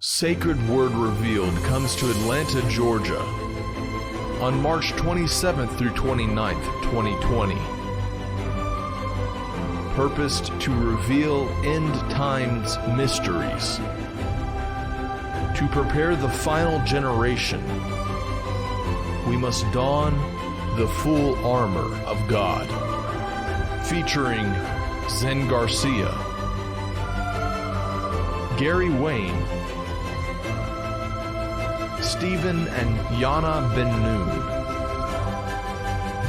Sacred Word Revealed comes to Atlanta, Georgia on March 27th through 29th, 2020. Purposed to reveal end times mysteries, to prepare the final generation, we must don the full armor of God. Featuring Zen Garcia, Gary Wayne, Stephen and Yana Ben-Noon,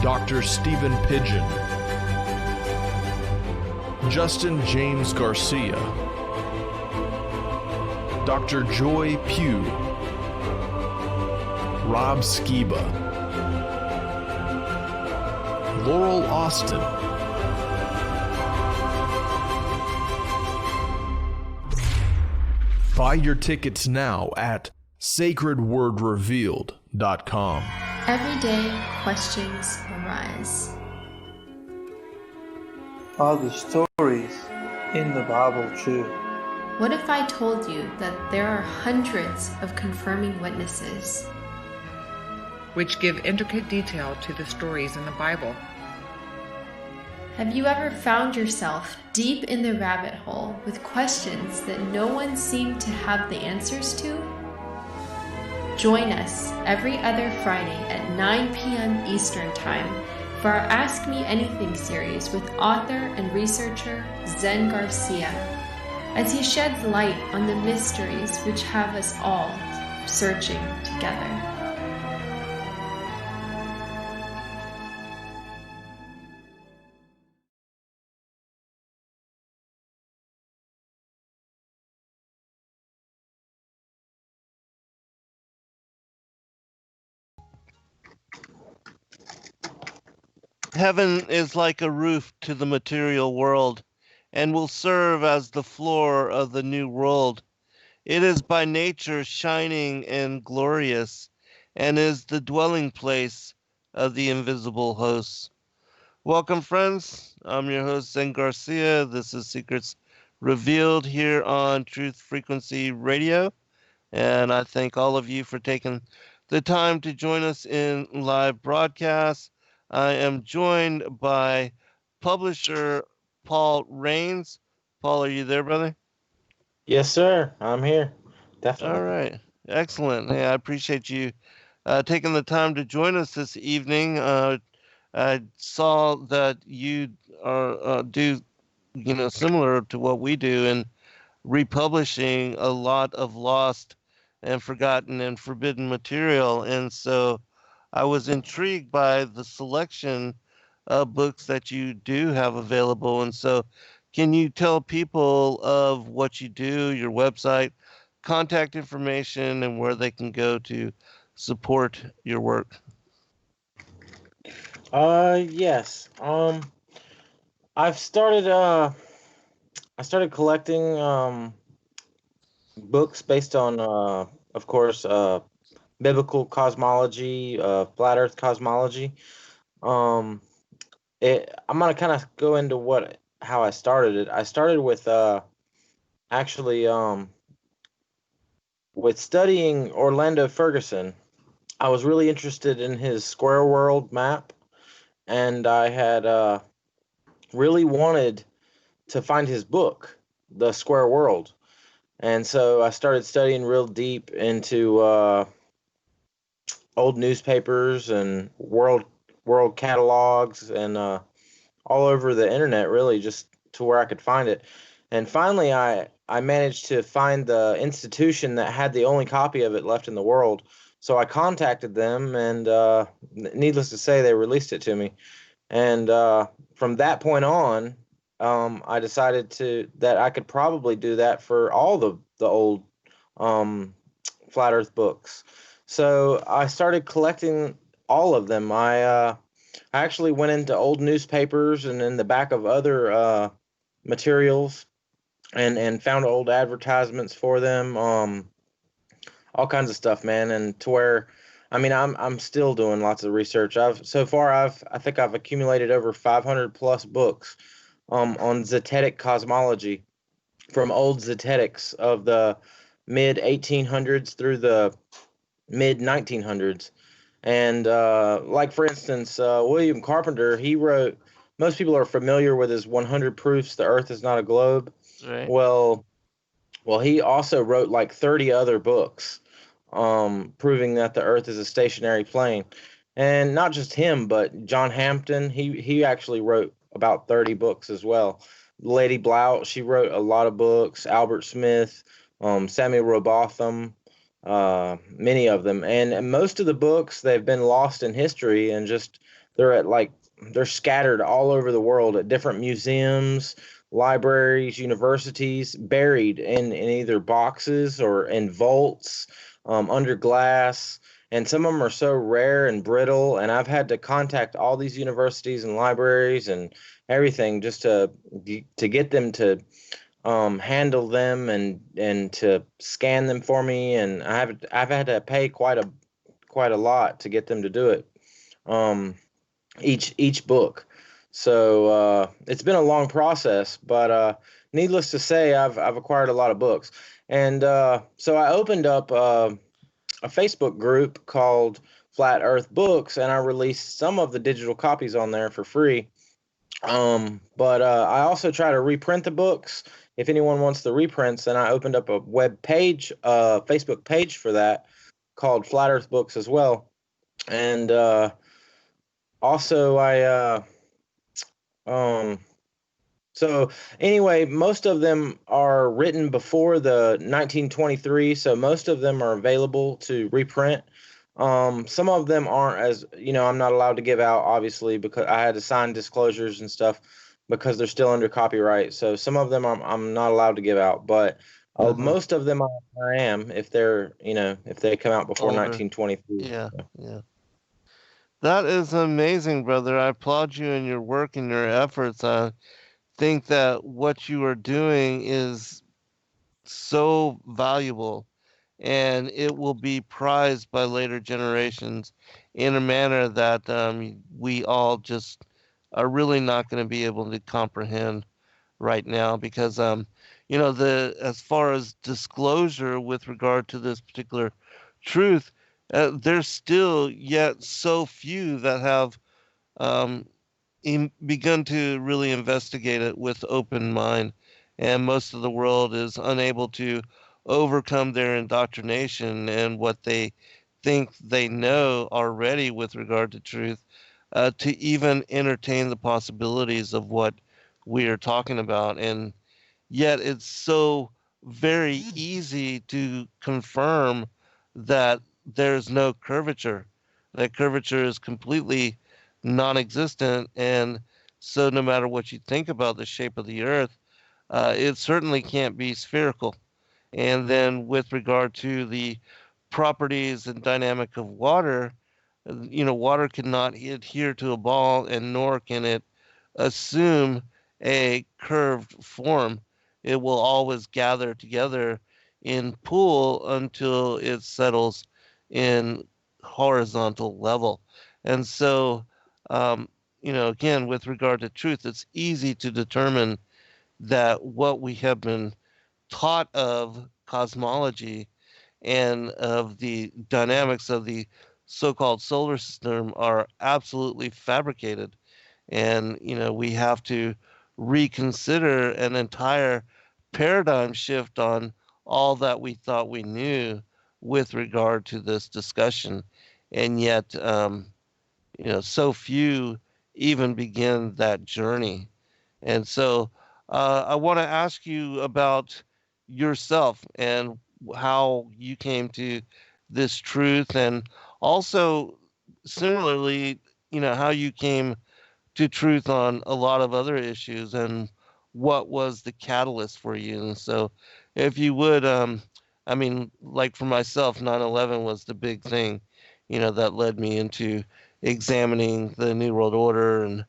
Dr. Stephen Pidgeon, Justin James Garcia, Dr. Joy Pugh, Rob Skiba, Laurel Austin, buy your tickets now at sacredwordrevealed.com. Every day, questions arise. Are the stories in the Bible true? What if I told you that there are hundreds of confirming witnesses, which give intricate detail to the stories in the Bible? Have you ever found yourself deep in the rabbit hole with questions that no one seemed to have the answers to? Join us every other Friday at 9 p.m. Eastern Time for our Ask Me Anything series with author and researcher Zen Garcia, as he sheds light on the mysteries which have us all searching together. Heaven is like a roof to the material world, and will serve as the floor of the new world. It is by nature shining and glorious, and is the dwelling place of the invisible hosts. Welcome, friends. I'm your host, Zen Garcia. This is Secrets Revealed here on Truth Frequency Radio, and I thank all of you for taking the time to join us in live broadcast. I am joined by publisher Paul Rains. Paul, are you there, brother? Yes, sir. I'm here. Definitely. All right. Excellent. Hey, I appreciate you taking the time to join us this evening. I saw that you are do, similar to what we do in republishing a lot of lost and forgotten and forbidden material. And so I was intrigued by the selection of books that you do have available. And so can you tell people of what you do, your website, contact information, and where they can go to support your work? Yes. I started collecting books based on of course Biblical Cosmology, Flat Earth Cosmology. I'm gonna kind of go into how I started it. I started with actually with studying Orlando Ferguson. I was really interested in his square world map, and I had really wanted to find his book, The Square World. And so I started studying real deep into old newspapers and world catalogs and all over the internet, really, just to where I could find it. And finally, I managed to find the institution that had the only copy of it left in the world. So I contacted them, and needless to say, they released it to me. And from that point on, I decided that I could probably do that for all the old Flat Earth books. So I started collecting all of them. I actually went into old newspapers and in the back of other materials and found old advertisements for them, all kinds of stuff, man. And to where, I mean, I'm still doing lots of research. I think I've accumulated over 500 plus books on zetetic cosmology from old zetetics of the mid 1800s through the mid 1900s. And like for instance, William Carpenter, he wrote. Most people are familiar with his 100 proofs the Earth is not a globe. Right. Well, he also wrote like 30 other books, proving that the Earth is a stationary plane. And not just him, but John Hampton, he actually wrote about 30 books as well. Lady Blount, she wrote a lot of books. Albert Smith, Samuel Robotham, many of them. And most of the books, they've been lost in history and just they're at like they're scattered all over the world at different museums, libraries, universities, buried in either boxes or in vaults, under glass. And some of them are so rare and brittle. And I've had to contact all these universities and libraries and everything just to get them to handle them and to scan them for me. And I've had to pay quite a lot to get them to do it. Um, each book. So it's been a long process, but needless to say, I've acquired a lot of books, and so I opened up a Facebook group called Flat Earth Books, and I released some of the digital copies on there for free. But I also try to reprint the books. If anyone wants the reprints, then I opened up a web page, Facebook page for that called Flat Earth Books as well, and also I um so anyway, most of them are written before the 1923, so most of them are available to reprint. Some of them aren't, as I'm not allowed to give out, obviously, because I had to sign disclosures and stuff because they're still under copyright. So some of them I'm not allowed to give out, but most of them I am, if they're if they come out before Older. 1923. Yeah, yeah. That is amazing, brother. I applaud you in your work and your efforts. I think that what you are doing is so valuable and it will be prized by later generations in a manner that we all just are really not going to be able to comprehend right now because the as far as disclosure with regard to this particular truth, there's still yet so few that have um, begun to really investigate it with open mind, and most of the world is unable to overcome their indoctrination and what they think they know already with regard to truth, to even entertain the possibilities of what we are talking about. And yet it's so very easy to confirm that there's no curvature. That curvature is completely non-existent, and so no matter what you think about the shape of the Earth, it certainly can't be spherical. And then with regard to the properties and dynamic of water, water cannot adhere to a ball, and nor can it assume a curved form. It will always gather together in pool until it settles in horizontal level. And so, again, with regard to truth, it's easy to determine that what we have been taught of cosmology and of the dynamics of the so-called solar system are absolutely fabricated. And we have to reconsider an entire paradigm shift on all that we thought we knew with regard to this discussion. And yet so few even begin that journey. And so I want to ask you about yourself and how you came to this truth, and also similarly, how you came to truth on a lot of other issues and what was the catalyst for you. And so, if you would, I mean, like for myself, 9/11 was the big thing, that led me into examining the New World Order and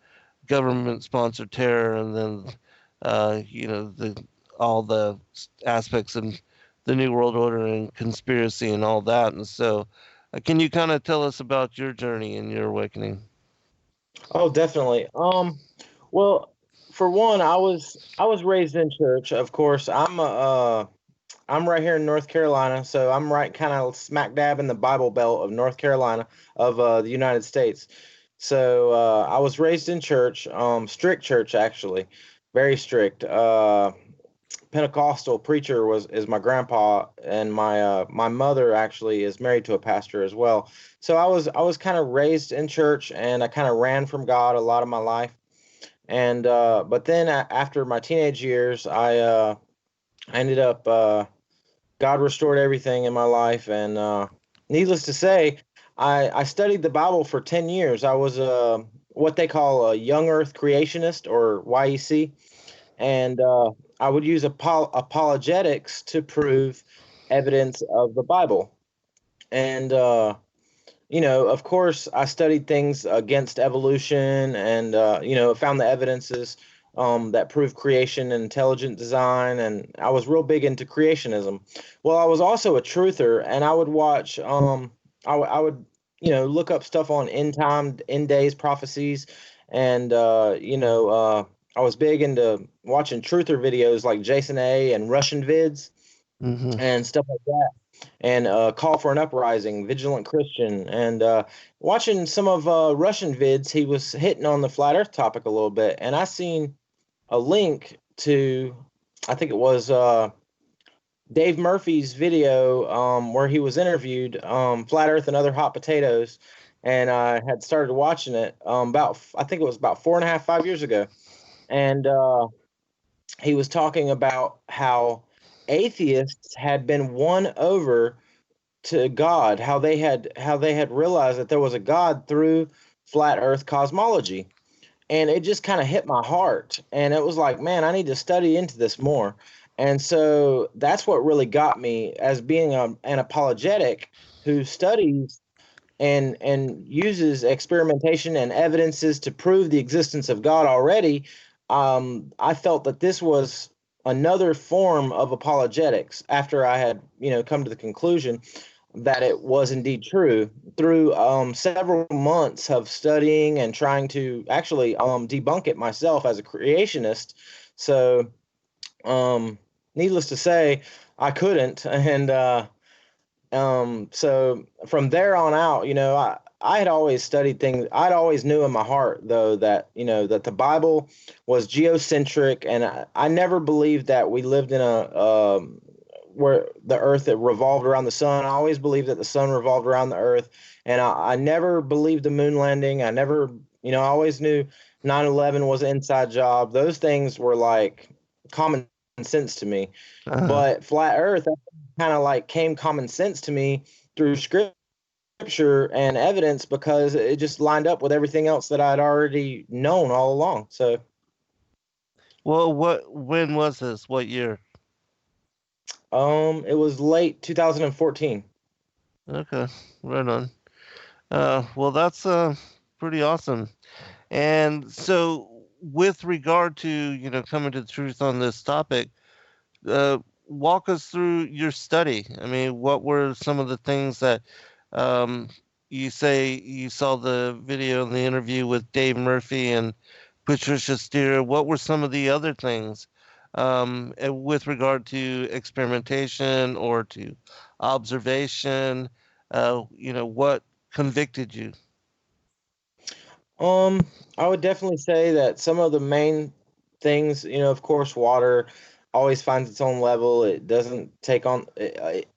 government sponsored terror, and then, the all the aspects of the New World Order and conspiracy and all that. And so, can you kind of tell us about your journey and your awakening? Oh, definitely. Well, for one, I was raised in church. Of course, I'm a I'm right here in North Carolina, so I'm right kind of smack dab in the Bible Belt of North Carolina of the United States. So I was raised in church, strict church actually, very strict. Pentecostal preacher is my grandpa, and my mother actually is married to a pastor as well. So I was kind of raised in church, and I kind of ran from God a lot of my life. And but then after my teenage years, I ended up God restored everything in my life, and needless to say, I studied the Bible for 10 years. I was what they call a young Earth creationist, or YEC, and I would use apologetics to prove evidence of the Bible. And of course, I studied things against evolution, and found the evidences that prove creation and intelligent design, and I was real big into creationism. Well, I was also a truther, and I would watch. I would look up stuff on end time, end days prophecies, and I was big into watching truther videos like Jason A. and Russian vids Hmm. and stuff like that, and Call for an Uprising, Vigilant Christian, and watching some of Russian vids. He was hitting on the flat Earth topic a little bit, and I seen a link to, I think it was Dave Murphy's video where he was interviewed, Flat Earth and Other Hot Potatoes, and I had started watching it I think it was about 4.5, 5 years ago, and he was talking about how atheists had been won over to God, how they had realized that there was a God through flat Earth cosmology, and it just kind of hit my heart, and it was like, man, I need to study into this more. And so that's what really got me as being an apologetic who studies and uses experimentation and evidences to prove the existence of God already. I felt that this was another form of apologetics after I had, come to the conclusion that it was indeed true through several months of studying and trying to actually debunk it myself as a creationist. So, needless to say, I couldn't, and so from there on out, I had always studied things. I'd always knew in my heart, though, that that the Bible was geocentric, and I never believed that we lived in a where the Earth that revolved around the sun. I always believed that the sun revolved around the Earth, and I never believed the moon landing. I never, I always knew 9/11 was an inside job. Those things were like common sense to me, Uh-huh. but flat Earth kind of like came common sense to me through scripture and evidence, because it just lined up with everything else that I'd already known all along. So Well, when was this? What year? it was late 2014. Okay, right on. Well, that's pretty awesome. And so, with regard to coming to the truth on this topic, uh, walk us through your study. I mean, what were some of the things that um, you say you saw the video and the interview with Dave Murphy and Patricia Steer? What were some of the other things with regard to experimentation or to observation? What convicted you? Um, I would definitely say that some of the main things, of course, water always finds its own level. It doesn't take on it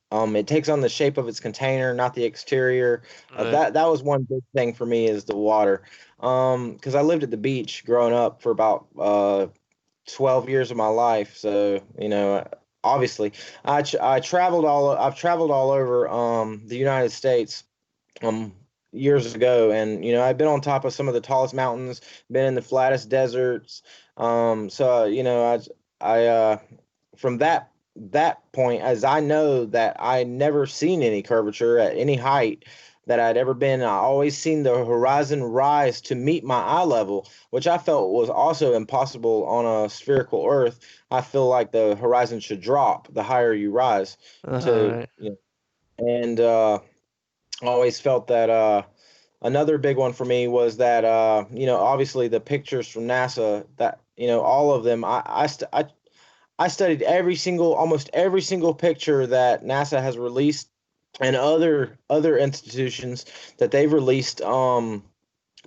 takes on the shape of its container, not the exterior. Right. That was one big thing for me, is the water. Because I lived at the beach growing up for about 12 years of my life. So, obviously, I've traveled all over the United States um years ago, and I've been on top of some of the tallest mountains, been in the flattest deserts. So I from that point, as I know that I never seen any curvature at any height that I'd ever been. I always seen the horizon rise to meet my eye level, which I felt was also impossible on a spherical Earth. I feel like the horizon should drop the higher you rise to, Right. and I always felt that another big one for me was that obviously the pictures from NASA, that all of them, I studied almost every single picture that NASA has released and other institutions that they've released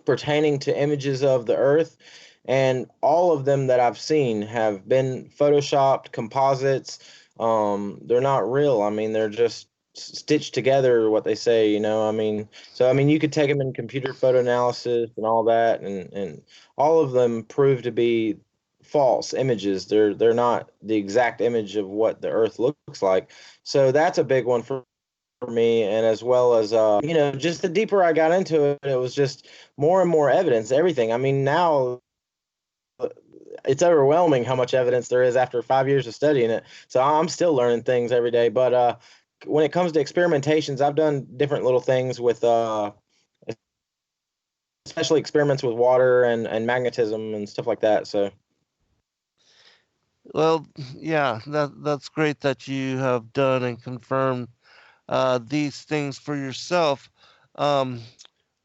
pertaining to images of the Earth, and all of them that I've seen have been photoshopped composites. They're not real. I mean, they're just stitched together, what they say, I mean, so I mean, you could take them in computer photo analysis and all that, and all of them prove to be false images. They're not the exact image of what the Earth looks like. So that's a big one for me, and as well as just the deeper I got into it, it was just more and more evidence, everything. I mean, now it's overwhelming how much evidence there is after 5 years of studying it. So I'm still learning things every day. But when it comes to experimentations, I've done different little things with especially experiments with water and magnetism and stuff like that. So Well, yeah, that's great that you have done and confirmed these things for yourself. Um,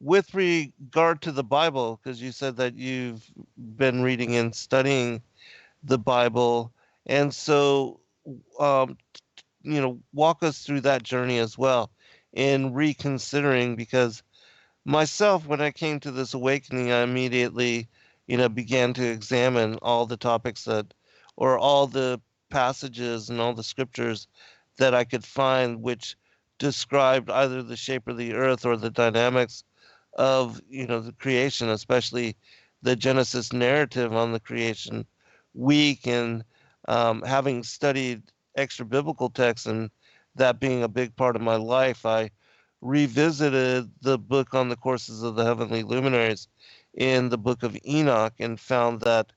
with regard to the Bible, because you said that you've been reading and studying the Bible, and so um, walk us through that journey as well in reconsidering, because myself, when I came to this awakening, I immediately, began to examine all the topics or all the passages and all the scriptures that I could find, which described either the shape of the earth or the dynamics of, the creation, especially the Genesis narrative on the creation week. And having studied extra biblical texts and that being a big part of my life, I revisited the book on the courses of the heavenly luminaries in the book of Enoch, and found that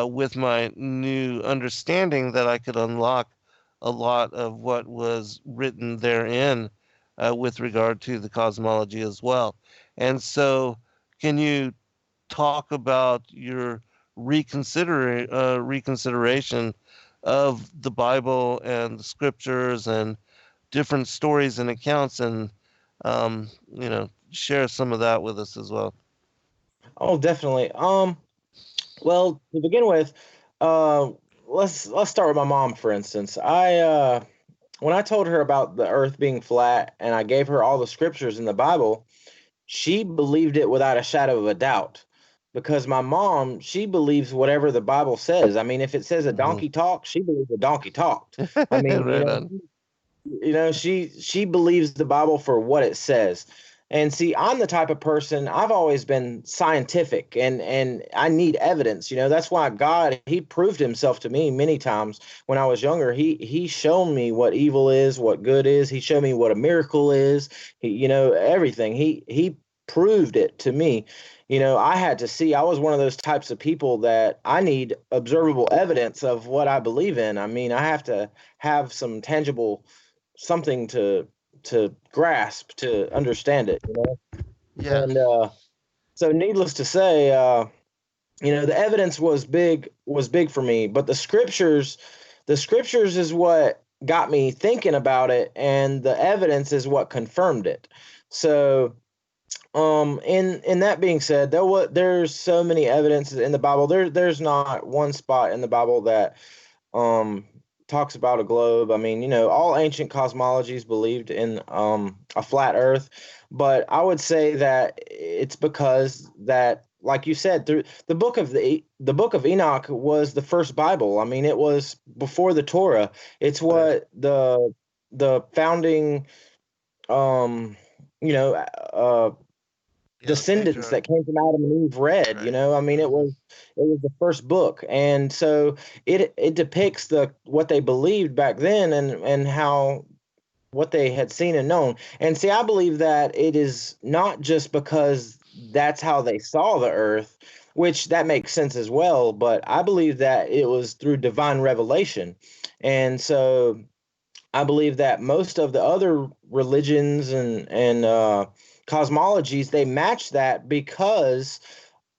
with my new understanding that I could unlock a lot of what was written therein with regard to the cosmology as well. And so, can you talk about your reconsideration of the Bible and the scriptures and different stories and accounts, and share some of that with us as well? oh, definitely. Well, to begin with, uh, let's start with my mom, for instance. I when I told her about the Earth being flat, and I gave her all the scriptures in the Bible, she believed it without a shadow of a doubt. Because my mom, she believes whatever the Bible says. I mean, if it says a Mhm. donkey talked, she believes a donkey talked. I mean, Right on. she believes the Bible for what it says. And see, I'm the type of person, I've always been scientific, and I need evidence. That's why God, he proved himself to me many times when I was younger. He showed me what evil is, what good is. He showed me what a miracle is. Everything. He proved it to me. I had to see. I was one of those types of people that I need observable evidence of what I believe in. I mean, I have to have some tangible something to grasp, to understand it. Yeah. And so needless to say, the evidence was big for me, but the scriptures is what got me thinking about it, and the evidence is what confirmed it. So in that being said, there's so many evidences in the Bible. There's not one spot in the Bible that um talks about a globe. I mean, all ancient cosmologies believed in a flat earth, but I would say that it's because that, like you said, through the book of Enoch was the first Bible. I mean, it was before the Torah. It's Right. what the founding um you know Yeah, the descendants patriarch. that came from Adam and Eve read. Right. I mean, it Hmm. was the first book, and so it depicts what they believed back then, and how what they had seen and known. And see, I believe that it is not just because that's how they saw the earth, which that makes sense as well, but I believe that it was through divine revelation. And so I believe that most of the other religions and cosmologies, they match that because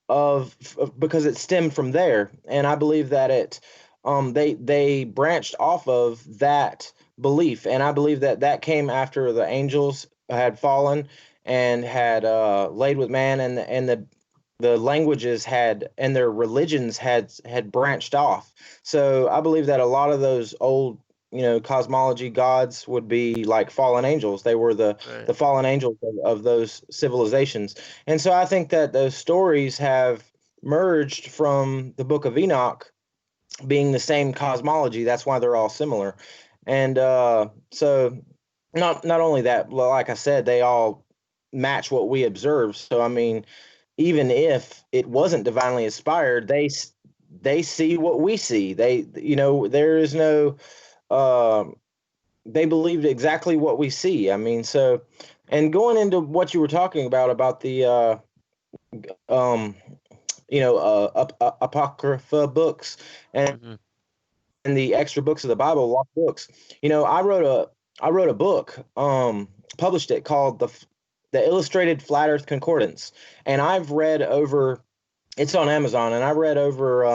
it stemmed from there, and I believe that they branched off of that belief, and I believe that that came after the angels had fallen and had laid with man, and the the languages had and their religions had branched off. So I believe that a lot of those old, cosmology gods would be like fallen angels. They were the Right. the fallen angels of those civilizations. And so I think that those stories have merged from the Book of Enoch being the same cosmology. That's why they're all similar. And so not only that, like I said, they all match what we observe. So I mean, even if it wasn't divinely inspired, they see what we see. There is no they believed exactly what we see. I mean, so, and going into what you were talking about the um apocrypha books and Hmm. the extra books of the Bible, lost books. I wrote a book, published it, called the Illustrated Flat Earth Concordance, and I've read over. It's on Amazon, and I read over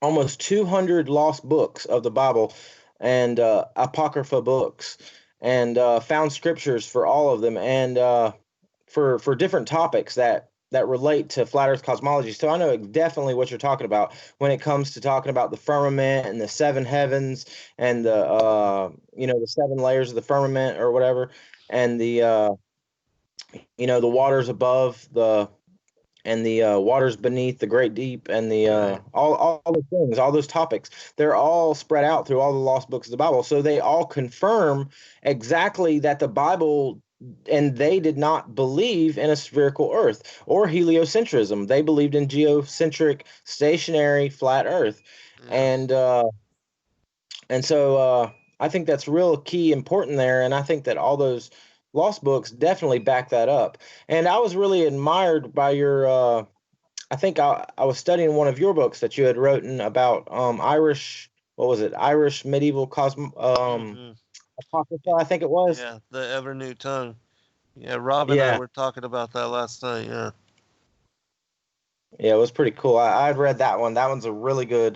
almost 200 lost books of the Bible and apocrypha books, and found scriptures for all of them, and for different topics that relate to flat Earth cosmology. So I know definitely what you're talking about when it comes to talking about the firmament and the seven heavens and the seven layers of the firmament or whatever, and the waters above the and the waters beneath the great deep, and the Right. all the things, all those topics, they're all spread out through all the lost books of the Bible. So they all confirm exactly that the Bible, and they did not believe in a spherical earth or heliocentrism. They believed in geocentric, stationary, flat earth. Yes. And so I think that's real key important there, and I think that all those lost books definitely back that up. And I was really admired by your I think I was studying one of your books that you had written about Irish, what was it? Irish medieval Hmm. apocrypha, I think it was. Yeah, the ever new tongue. Yeah, Rob and I Yeah. were talking about that last night. Yeah. Yeah, it was pretty cool. I'd read that one. That one's a really good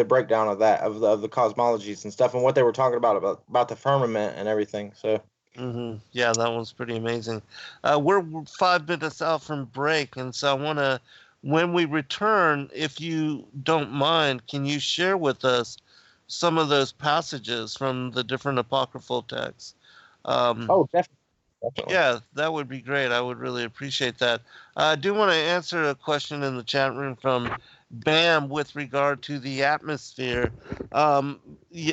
breakdown of that, of the cosmologies and stuff, and what they were talking about the firmament and everything. So Yeah, that one's pretty amazing. We're 5 minutes out from break, and so I want to, when we return, if you don't mind, can you share with us some of those passages from the different apocryphal texts? Um, oh, definitely. yeah, that would be great. I would really appreciate that. I do want to answer a question in the chat room from Bam with regard to the atmosphere. Um,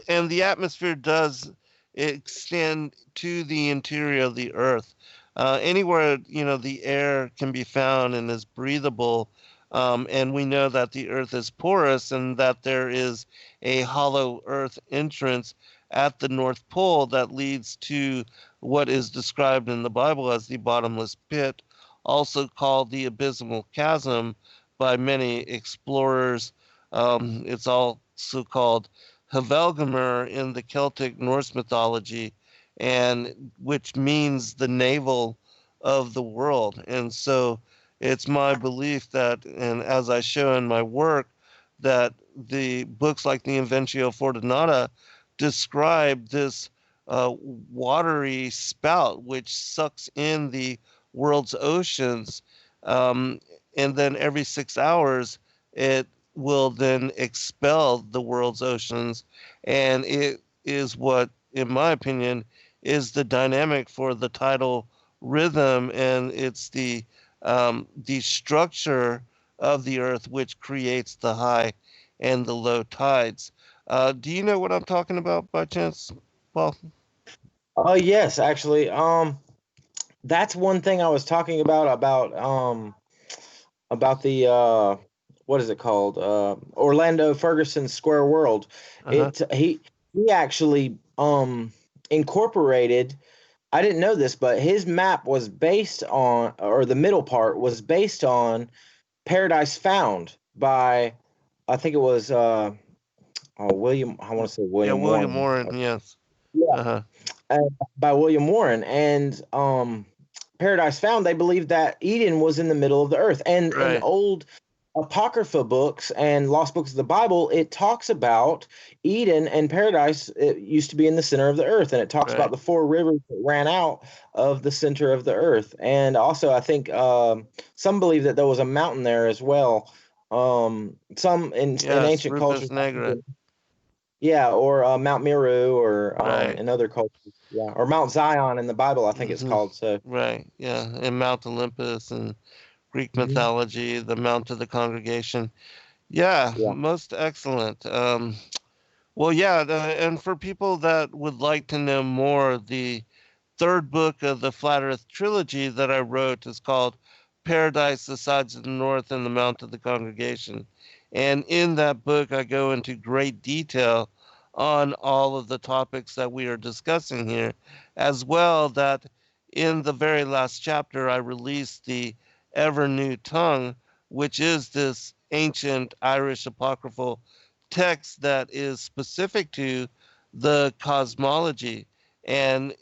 and the atmosphere does extend to the interior of the Earth. Anywhere, the air can be found and is breathable. And we know that the Earth is porous and that there is a hollow Earth entrance at the North Pole that leads to what is described in the Bible as the bottomless pit, also called the abysmal chasm by many explorers. It's also called Havelgamer in the Celtic Norse mythology, and which means the navel of the world. And so it's my belief that, and as I show in my work, that the books like the Inventio Fortunata describe this watery spout which sucks in the world's oceans. Um, and then every 6 hours, it will then expel the world's oceans. And it is what, in my opinion, is the dynamic for the tidal rhythm. And it's the structure of the earth which creates the high and the low tides. Do you know what I'm talking about by chance, Paul? Oh yes, actually. That's one thing I was talking about the what is it called? Orlando Ferguson's Square World. Uh-huh. He actually incorporated. I didn't know this, but his map was based on, or the middle part was based on Paradise Found by, I think it was William. I want to say Yeah, William William Warren. Warren, yes. Yeah, Uh-huh. by William Warren. And Paradise Found, they believed that Eden was in the middle of the earth, and Right. Apocrypha books and lost books of the Bible, it talks about Eden and paradise. It used to be in the center of the earth, and it talks about Right. the four rivers that ran out of the center of the earth. And also, I think some believe that there was a mountain there as well. Some in Yes, ancient Rufus cultures, Negra. yeah, or Mount Meru, or Right. in other cultures, yeah, or Mount Zion in the Bible, I think it's Mhm. called. So, Right. Yeah, and Mount Olympus and Greek mhm, mythology, the Mount of the Congregation. Yeah, yeah. most excellent. Well, yeah, and for people that would like to know more, the third book of the Flat Earth trilogy that I wrote is called Paradise, the Sides of the North, and the Mount of the Congregation. And in that book, I go into great detail on all of the topics that we are discussing here, as well that in the very last chapter, I released the Ever New Tongue, which is this ancient Irish apocryphal text that is specific to the cosmology and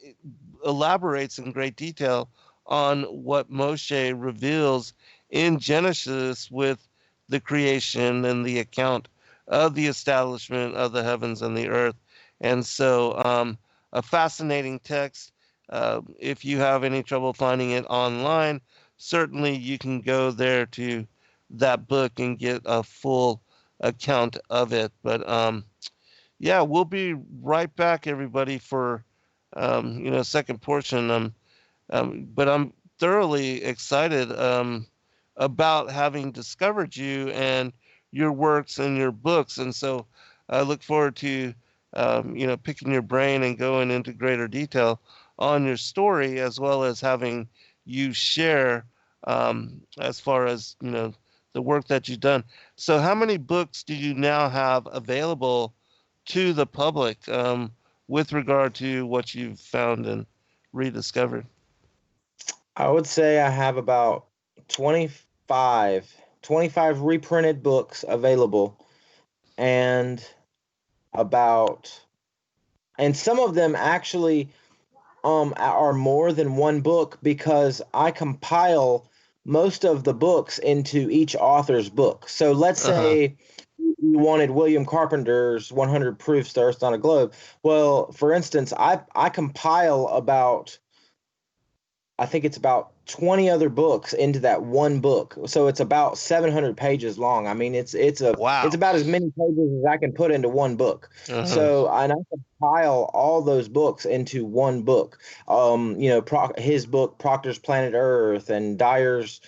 elaborates in great detail on what Moshe reveals in Genesis with the creation and the account of the establishment of the heavens and the earth. And so, a fascinating text. If you have any trouble finding it online, certainly you can go there to that book and get a full account of it. But yeah, we'll be right back, everybody, for second portion. But I'm thoroughly excited about having discovered you and your works and your books, and so I look forward to picking your brain and going into greater detail on your story, as well as having you share as far as the work that you've done. So, how many books do you now have available to the public with regard to what you've found and rediscovered? I would say I have about 25 reprinted books available, and about and some of them actually are more than one book, because I compile most of the books into each author's book. So let's Uh-huh. say you wanted William Carpenter's 100 Proofs to Earth on a Globe. Well, for instance, I compile about, I think it's about 20 other books into that one book. So it's about 700 pages long. I mean, it's Wow. about as many pages as I can put into one book. Uh-huh. So, and I compile all those books into one book. His book Proctor's Planet Earth, and Dyer's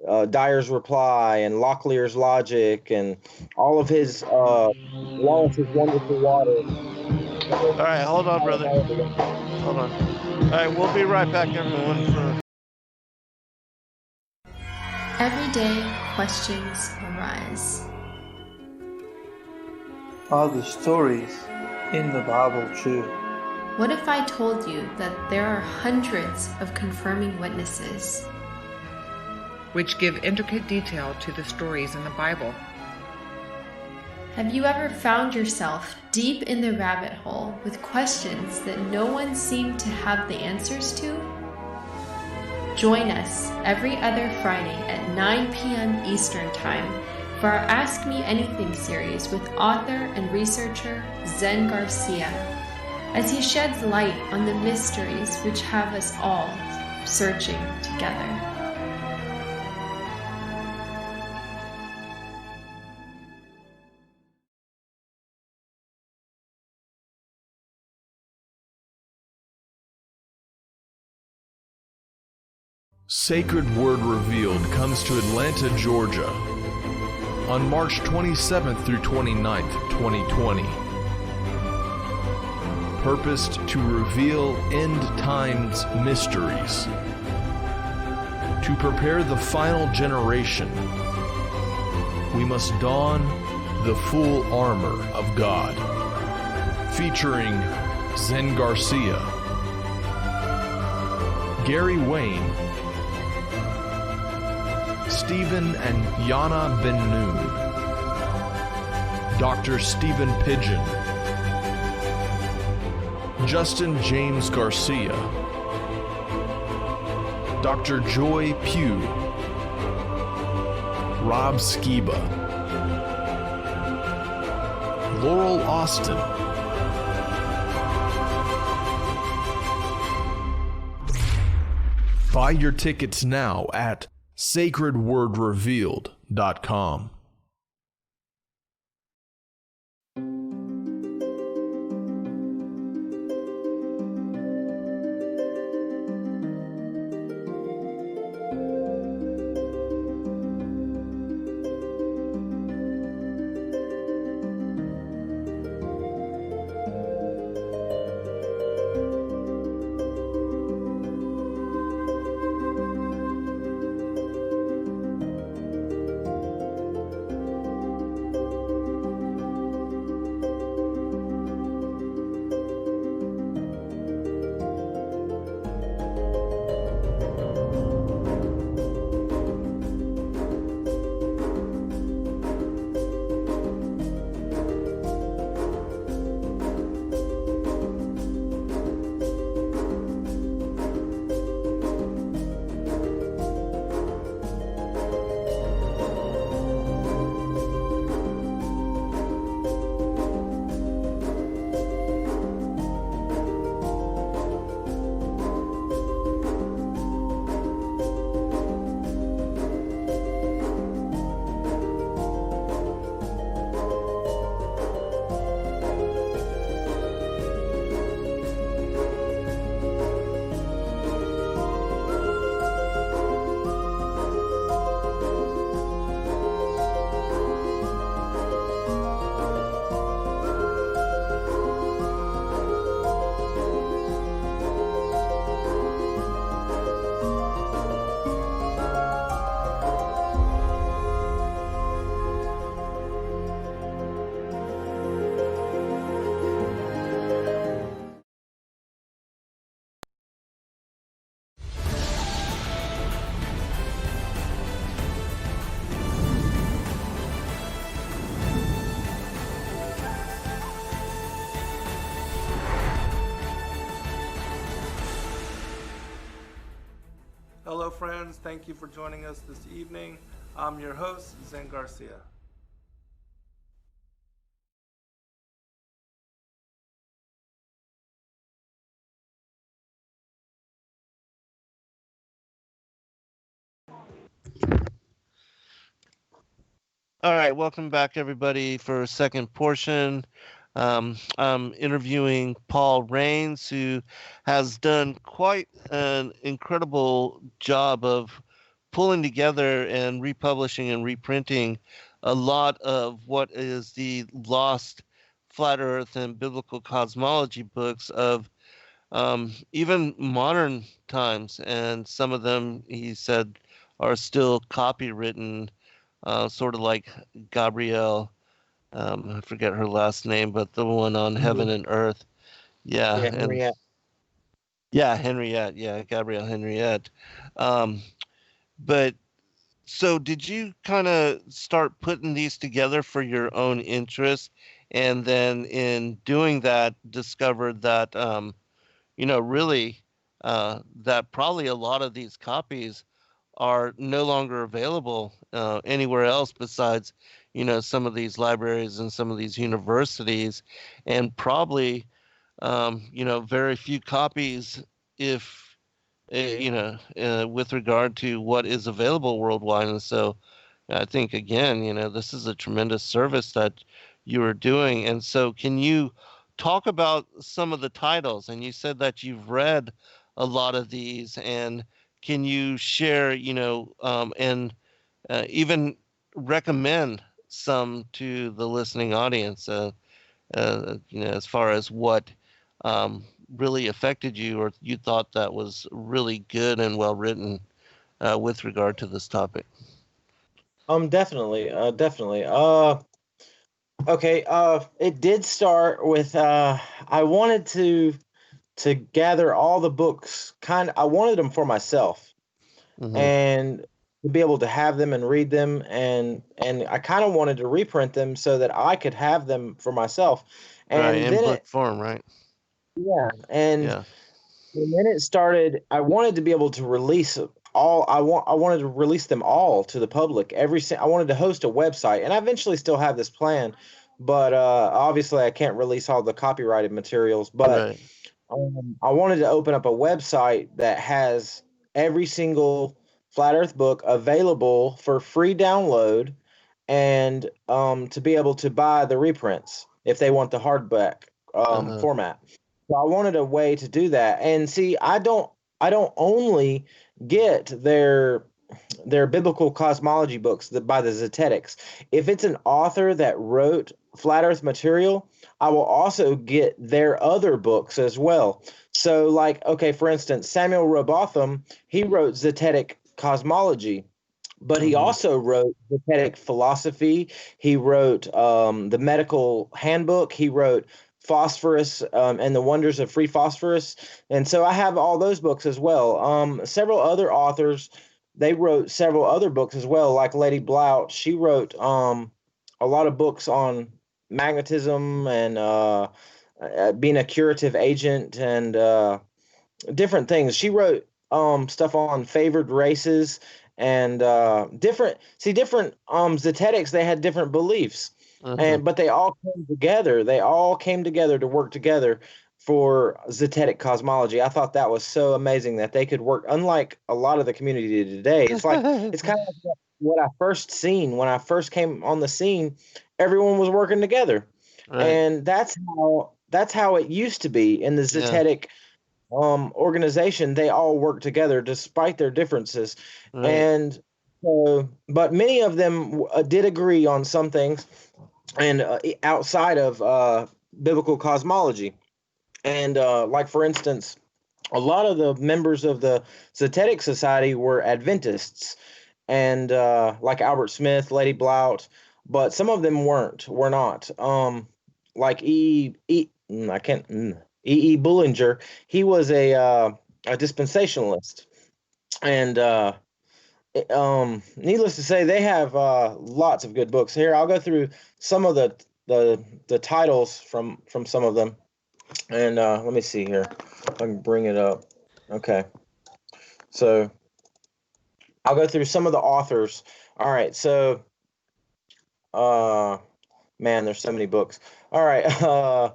Reply, and Locklear's Logic, and all of his Wallace's Wonderful Water. All right, hold on, brother. Hold on. All right, we'll be right back, everyone. Everyday questions arise. Are the stories in the Bible true? What if I told you that there are hundreds of confirming witnesses? which give intricate detail to the stories in the Bible. Have you ever found yourself deep in the rabbit hole with questions that no one seemed to have the answers to? Join us every other Friday at 9 p.m. Eastern Time for our Ask Me Anything series with author and researcher Zen Garcia, as he sheds light on the mysteries which have us all searching together. Sacred Word Revealed comes to Atlanta, Georgia on March 27th through 29th, 2020. Purposed to reveal end times mysteries, to prepare the final generation, we must don the full armor of God. Featuring Zen Garcia, Gary Wayne, Stephen and Yana Ben Noon, Dr. Stephen Pidgeon, Justin James Garcia, Dr. Joy Pugh, Rob Skiba, Laurel Austin, buy your tickets now at sacredwordrevealed.com. Hello friends, thank you for joining us this evening. I'm your host, Zen Garcia. All right, welcome back, everybody, for a second portion. I'm interviewing Paul Rains, who has done quite an incredible job of pulling together and republishing and reprinting a lot of what is the lost flat Earth and biblical cosmology books of even modern times. And some of them, he said, are still copywritten, sort of like Gabrielle. I forget her last name, but the one on Heaven and Earth. Yeah, Yeah, and Henriette. yeah, Henriette. Yeah, Gabrielle Henriette. Um, but so did you kind of start putting these together for your own interest, and then in doing that, discovered that really that probably a lot of these copies are no longer available anywhere else besides, some of these libraries and some of these universities, and probably, very few copies, if with regard to what is available worldwide. And so, I think again, this is a tremendous service that you are doing. And so, can you talk about some of the titles? And you said that you've read a lot of these, and can you share, and even recommend some to the listening audience, as far as what really affected you, or you thought that was really good and well written with regard to this topic? Definitely. Okay. It did start with I wanted to gather all the books. I wanted them for myself Hmm. and to be able to have them and read them, and I kind of wanted to reprint them so that I could have them for myself. Right, And in then book form, right? yeah, and Yeah. then it started. I wanted to be able to release I wanted to release them all to the public. I wanted to host a website, and I eventually still have this plan, but obviously I can't release all the copyrighted materials. But Right. I wanted to open up a website that has every single Flat Earth book available for free download, and to be able to buy the reprints if they want the hardback Uh-huh. format. So I wanted a way to do that. And see, I don't only get their biblical cosmology books by the Zetetics. If it's an author that wrote flat Earth material, I will also get their other books as well. So, like, okay, for instance, Samuel Robotham, he wrote Zetetic cosmology, but he Mhm. also wrote Zetetic philosophy. He wrote the medical handbook. He wrote Phosphorus and the Wonders of Free Phosphorus. And so I have all those books as well. Several other authors, they wrote several other books as well, like Lady Blount. She wrote a lot of books on magnetism and being a curative agent and different things. She wrote stuff on favored races and different Zetetics. They had different beliefs, Uh-huh. but they all came together. They all came together to work together for Zetetic cosmology. I thought that was so amazing that they could work. Unlike a lot of the community today, it's kind of like what I first seen when I first came on the scene. Everyone was working together, Right. and that's how it used to be in the Yeah. Zetetic organization. They all work together despite their differences, Right. and so, but many of them did agree on some things, and outside of biblical cosmology, and like for instance, a lot of the members of the Zetetic Society were Adventists, and like Albert Smith, Lady Blount, but some of them were not. Like I can't Bullinger. He was a dispensationalist, and needless to say, they have lots of good books. Here, I'll go through some of the titles from some of them, and let me see here. I can bring it up. Okay, so I'll go through some of the authors. All right, so uh, man, there's so many books. All right,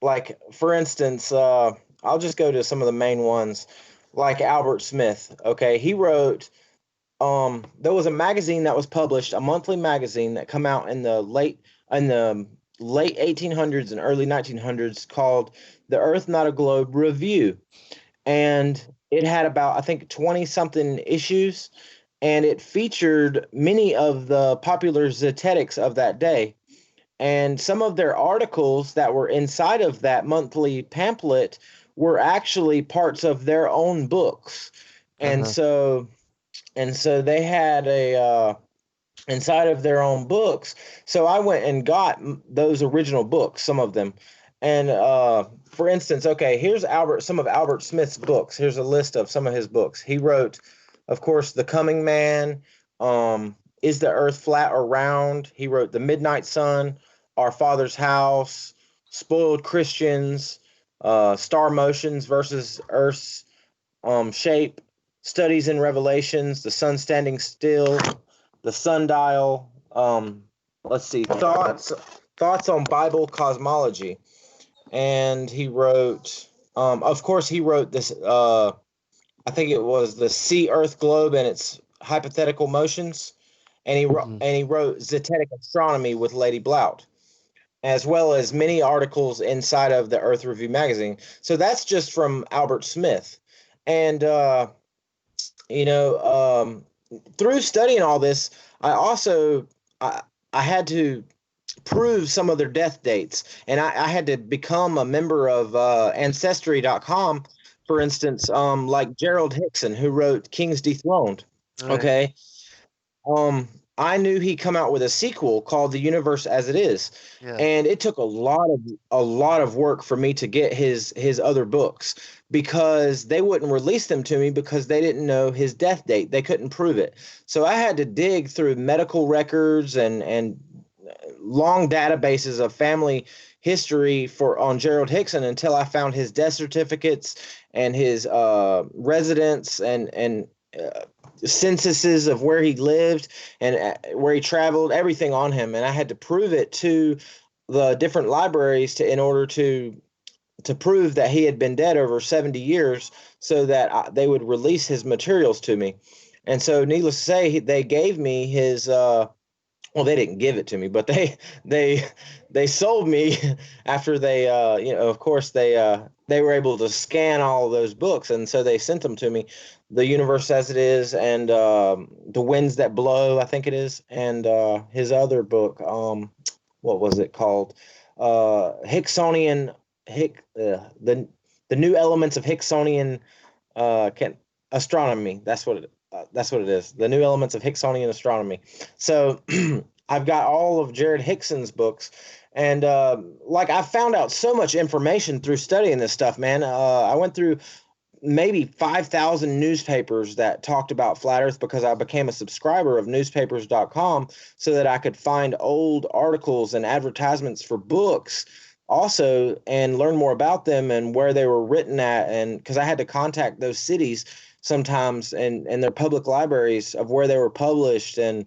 like for instance, I'll just go to some of the main ones, like Albert Smith. Okay, he wrote. There was a magazine that was published, a monthly magazine that come out in the late 1800s and early 1900s called The Earth Not a Globe Review, and it had about I think 20 something issues, and it featured many of the popular Zetetics of that day. And some of their articles that were inside of that monthly pamphlet were actually parts of their own books. And Uh-huh. so they had a inside of their own books. So I went and got those original books, some of them. And for instance, okay, here's some of Albert Smith's books. Here's a list of some of his books. He wrote, of course, The Coming Man, Is the Earth Flat or Round? He wrote The Midnight Sun, Our Father's House, Spoiled Christians, Star Motions versus Earth's shape, Studies in Revelations, The Sun Standing Still, The Sundial. Let's see, thoughts on Bible cosmology, and he wrote. Of course, he wrote this. I think it was the Sea Earth Globe and its hypothetical motions, and Mhm. he wrote Zetetic Astronomy with Lady Blount, as well as many articles inside of the Earth Review magazine. So that's just from Albert Smith, and you know, through studying all this, I also I, I had to prove some of their death dates, and I had to become a member of Ancestry.com, for instance, like Gerald Hickson, who wrote Kings Dethroned. Right. Okay, um, I knew he'd come out with a sequel called The Universe as It Is, Yeah. and it took a lot of work for me to get his other books, because they wouldn't release them to me because they didn't know his death date. They couldn't prove it. So I had to dig through medical records and long databases of family history for on Gerald Hickson until I found his death certificates and his residence and censuses of where he lived and where he traveled, everything on him, and I had to prove it to the different libraries in order to prove that he had been dead over 70 years, so that they would release his materials to me. And so, needless to say, they gave me his. Well, they didn't give it to me, but they they sold me after they of course they were able to scan all of those books, and so they sent them to me, The Universe as It Is, and The Winds That Blow, I think it is, and his other book, what was it called? Hicksonian the New Elements of Hicksonian can astronomy. That's what it is. The New Elements of Hicksonian Astronomy. So I've got all of Jared Hickson's books, and I found out so much information through studying this stuff, man. I went through maybe 5,000 newspapers that talked about flat Earth because I became a subscriber of newspapers.com so that I could find old articles and advertisements for books also and learn more about them and where they were written at. And because I had to contact those cities sometimes and their public libraries of where they were published, and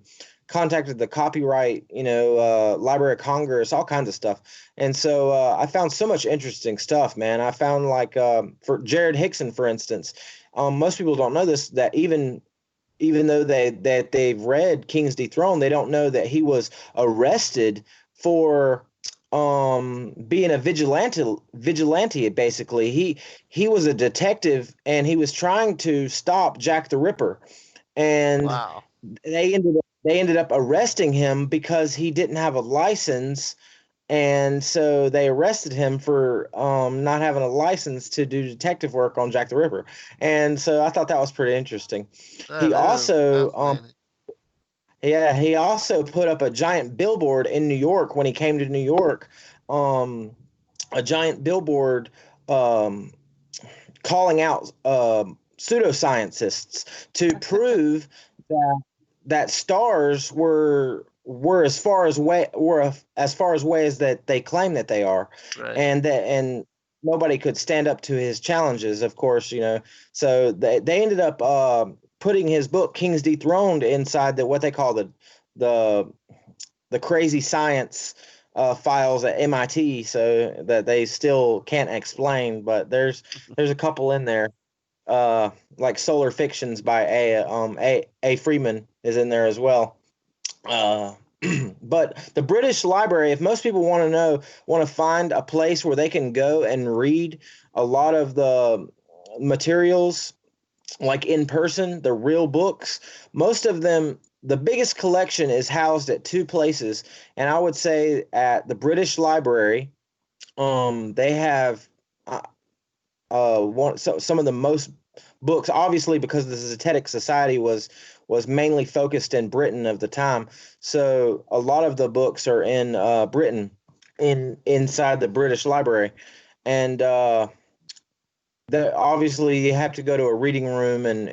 contacted the copyright, Library of Congress, all kinds of stuff. And so I found so much interesting stuff, man. I found for Jared Hickson, for instance, most people don't know this, that even though they've read King's Dethroned, they don't know that he was arrested for being a vigilante. Basically, he was a detective and he was trying to stop Jack the Ripper, and Wow. they ended up arresting him because he didn't have a license. And so they arrested him for not having a license to do detective work on Jack the Ripper. And so I thought that was pretty interesting. That He is also fascinating. he also put up a giant billboard in New York when he came to New York, a giant billboard calling out pseudoscientists to prove that stars were as far away as that they claim that they are, Right. and nobody could stand up to his challenges, of course. So they ended up putting his book King's Dethroned inside what they call the crazy science files at MIT, so that they still can't explain. But there's a couple in there, like Solar Fictions by A. Freeman is in there as well. But the British Library, if most people want to find a place where they can go and read a lot of the materials, like in person, the real books, most of them, the biggest collection is housed at two places. And I would say at the British Library, they have some of the most books, obviously, because the Zetetic Society was mainly focused in Britain of the time. So a lot of the books are in Britain, inside the British Library. And that obviously you have to go to a reading room and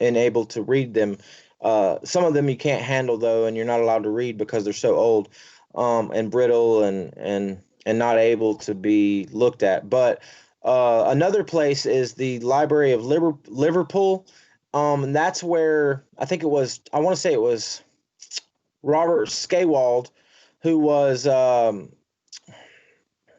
able to read them. Some of them you can't handle, though, and you're not allowed to read because they're so old and brittle and not able to be looked at. But another place is the Library of Liverpool. And that's where I want to say it was Robert Skewald, who was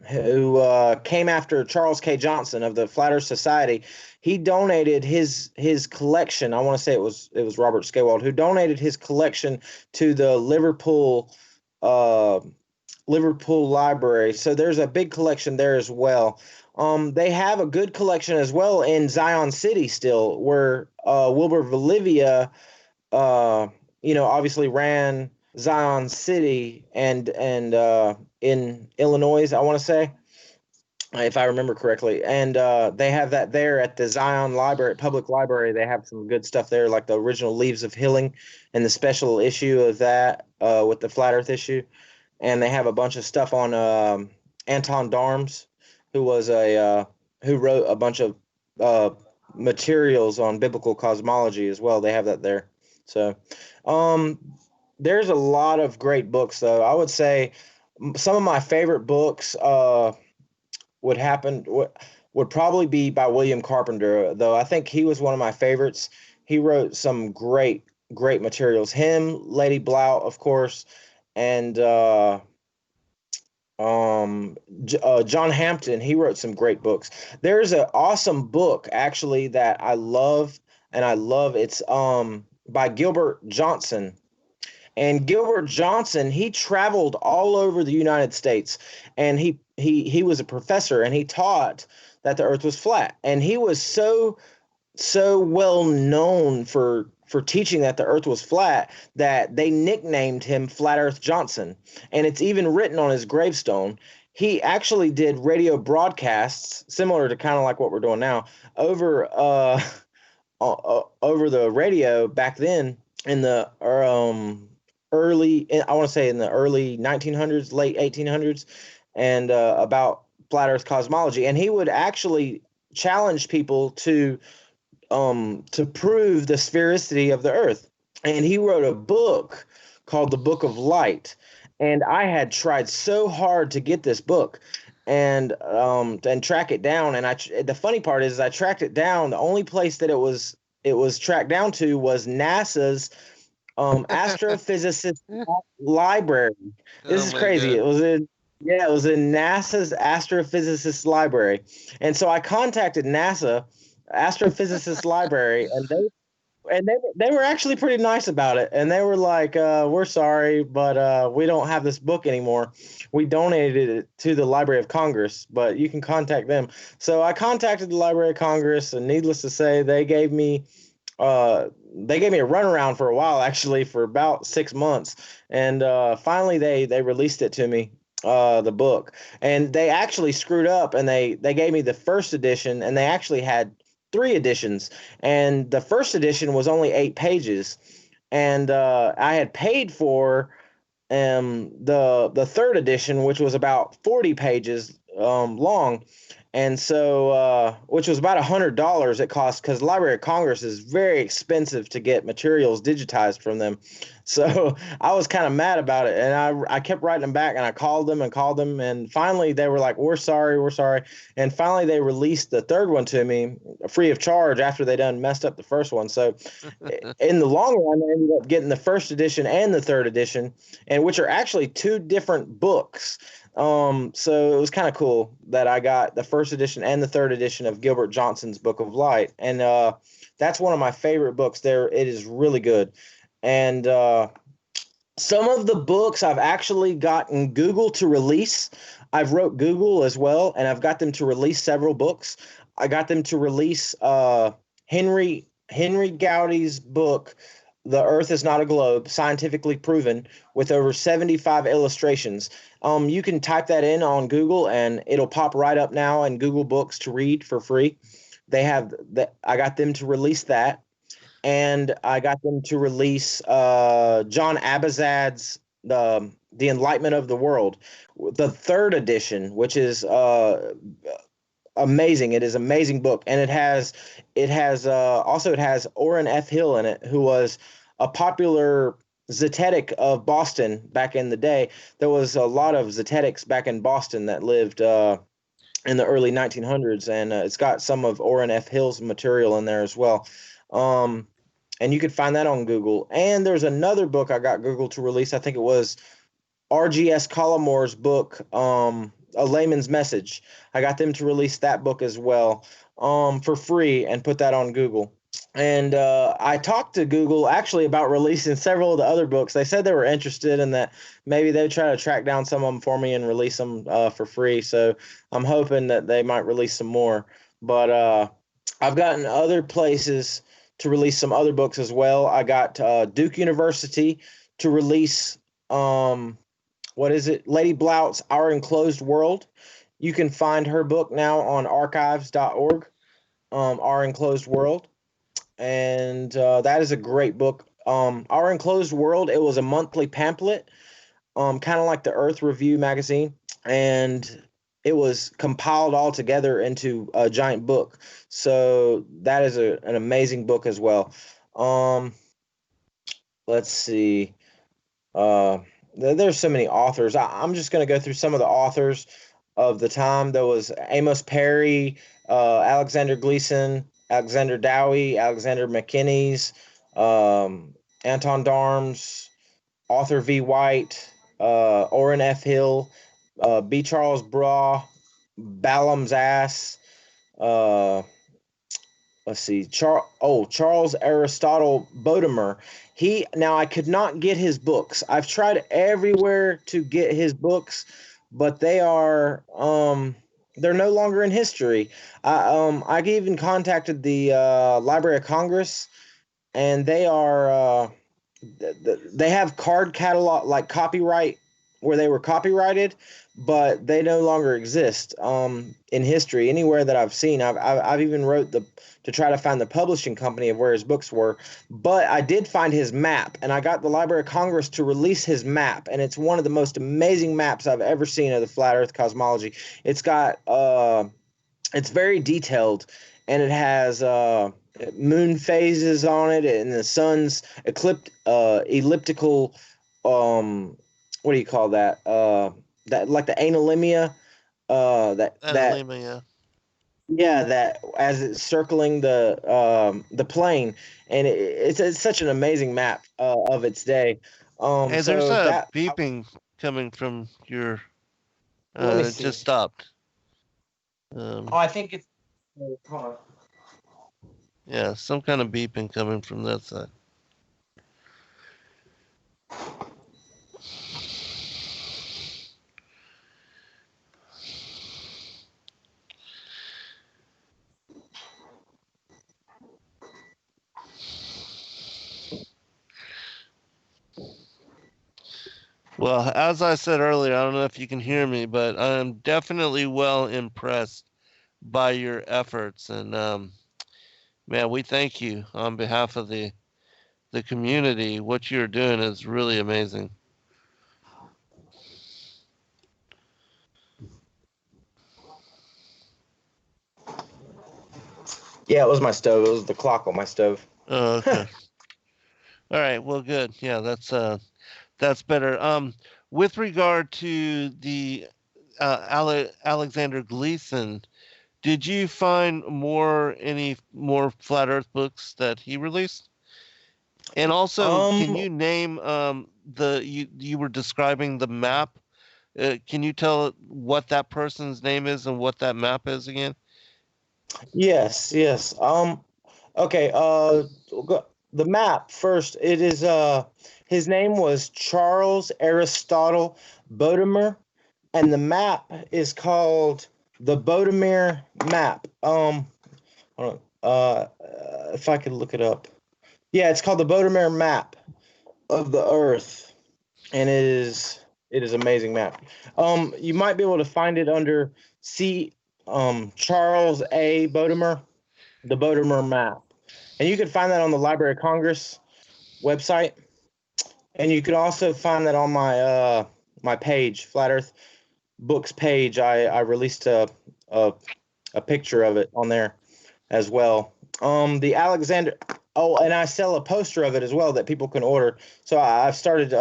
who came after Charles K. Johnson of the Flat Earth Society. He donated his collection. I want to say it was Robert Skewald who donated his collection to the Liverpool Library. So there's a big collection there as well. They have a good collection as well in Zion City still, where Wilbur Valivia, obviously ran Zion City and in Illinois, I want to say, if I remember correctly. And they have that there at the Zion Library, Public Library. They have some good stuff there, like the original Leaves of Healing and the special issue of that with the Flat Earth issue. And they have a bunch of stuff on Anton Darms, who was who wrote a bunch of materials on biblical cosmology as well. They have that there. So there's a lot of great books, though. I would say some of my favorite books would would probably be by William Carpenter, though I think he was one of my favorites. He wrote some great materials. Him, Lady Blount, of course, and John Hampton. He wrote some great books. There's an awesome book actually that I love, and I love it's by Gilbert Johnson. And Gilbert Johnson, he traveled all over the United States, and he was a professor, and he taught that the Earth was flat. And he was so well known for teaching that the Earth was flat that they nicknamed him Flat Earth Johnson. And it's even written on his gravestone. He actually did radio broadcasts similar to kind of like what we're doing now over over the radio back then in the early, I want to say in the early 1900s, late 1800s, and about flat Earth cosmology. And he would actually challenge people to prove the sphericity of the Earth. And he wrote a book called The Book of Light. And I had tried so hard to get this book and track it down. And the funny part is I tracked it down. The only place that it was tracked down to was NASA's astrophysicist library. This is crazy. God. It was in NASA's astrophysicist library. And so I contacted NASA astrophysicist library, and they were actually pretty nice about it. And they were like, we're sorry, but we don't have this book anymore. We donated it to the Library of Congress, but you can contact them. So I contacted the Library of Congress, and needless to say, they gave me a runaround for a while, actually, for about 6 months. And finally they released it to me, the book. And they actually screwed up, and they gave me the first edition, and they actually had 3 editions. And the first edition was only 8 pages. And I had paid for the third edition, which was about 40 pages long. And so, which was about $100 it cost, because the Library of Congress is very expensive to get materials digitized from them. So I was kind of mad about it, and I kept writing them back, and I called them, and finally they were like, we're sorry. And finally they released the third one to me free of charge after they done messed up the first one. So in the long run, I ended up getting the first edition and the third edition, and which are actually 2 different books. So it was kind of cool that I got the first edition and the third edition of Gilbert Johnson's Book of Light. And that's one of my favorite books there. It is really good. And some of the books I've actually gotten Google to release. I've wrote Google as well, and I've got them to release several books. I got them to release Henry Gowdy's book, The Earth is Not a Globe, Scientifically Proven, with over 75 illustrations. You can type that in on Google, and it'll pop right up now in Google Books to read for free. I got them to release that, and I got them to release John Abazad's The Enlightenment of the World, the third edition, which is amazing. It is an amazing book, and it has Orrin F. Hill in it, who was a popular zetetic of Boston back in the day. There was a lot of zetetics back in Boston that lived in the early 1900s, and it's got some of Orrin F. Hill's material in there as well. And you could find that on Google. And there's another book I got Google to release. I think it was R.G.S. Collimore's book, A Layman's Message. I got them to release that book as well for free and put that on Google. And I talked to Google actually about releasing several of the other books. They said they were interested in that. Maybe they'd try to track down some of them for me and release them for free. So I'm hoping that they might release some more. But I've gotten other places to release some other books as well. I got Duke University to release, Lady Blount's Our Enclosed World. You can find her book now on archives.org, Our Enclosed World. And that is a great book. Our Enclosed World, it was a monthly pamphlet, kind of like the Earth Review magazine, and it was compiled all together into a giant book. So that is an amazing book as well. Let's see. There's so many authors. I'm just going to go through some of the authors of the time. There was Amos Perry, Alexander Gleason, Alexander Dowie, Alexander McKinney's, Anton Darms, Author V. White, Orrin F. Hill, B. Charles Braw, Balaam's Ass, uh, let's see, Charles Aristotle Bodemer. I could not get his books. I've tried everywhere to get his books, but they're no longer in history. I even contacted the Library of Congress, and they have card catalog, like copyright, where they were copyrighted, but they no longer exist in history anywhere that I've seen. I've even wrote to try to find the publishing company of where his books were, but I did find his map, and I got the Library of Congress to release his map, and it's one of the most amazing maps I've ever seen of the flat Earth cosmology. It's got it's very detailed, and it has moon phases on it, and the sun's elliptical, what do you call that? That like the analemia, Analemia. yeah, that as it's circling the plane, and it's such an amazing map of its day. Hey, So there's a that beeping coming from your. let me It see. just stopped. I think it's. Hold on. Yeah, some kind of beeping coming from that side. Well, as I said earlier, I don't know if you can hear me, but I'm definitely well impressed by your efforts, and man, we thank you on behalf of the community. What you're doing is really amazing. Yeah, it was my stove. It was the clock on my stove. Oh, okay. All right. Well, good. Yeah, that's better. With regard to the Alexander Gleason, did you find any more flat Earth books that he released? And also, can you name you were describing the map? Can you tell what that person's name is and what that map is again? Yes, yes. Okay, the map first. It is his name was Charles Aristotle Bodemer, and the map is called the Bodemer map. Hold on, if I could look it up. Yeah, it's called the Bodemer map of the Earth, and it is amazing map. You might be able to find it under Charles A. Bodemer, the Bodemer map. And you can find that on the Library of Congress website. And you can also find that on my page, Flat Earth Books page. I released a picture of it on there as well. The Alexander and I sell a poster of it as well that people can order. So I've started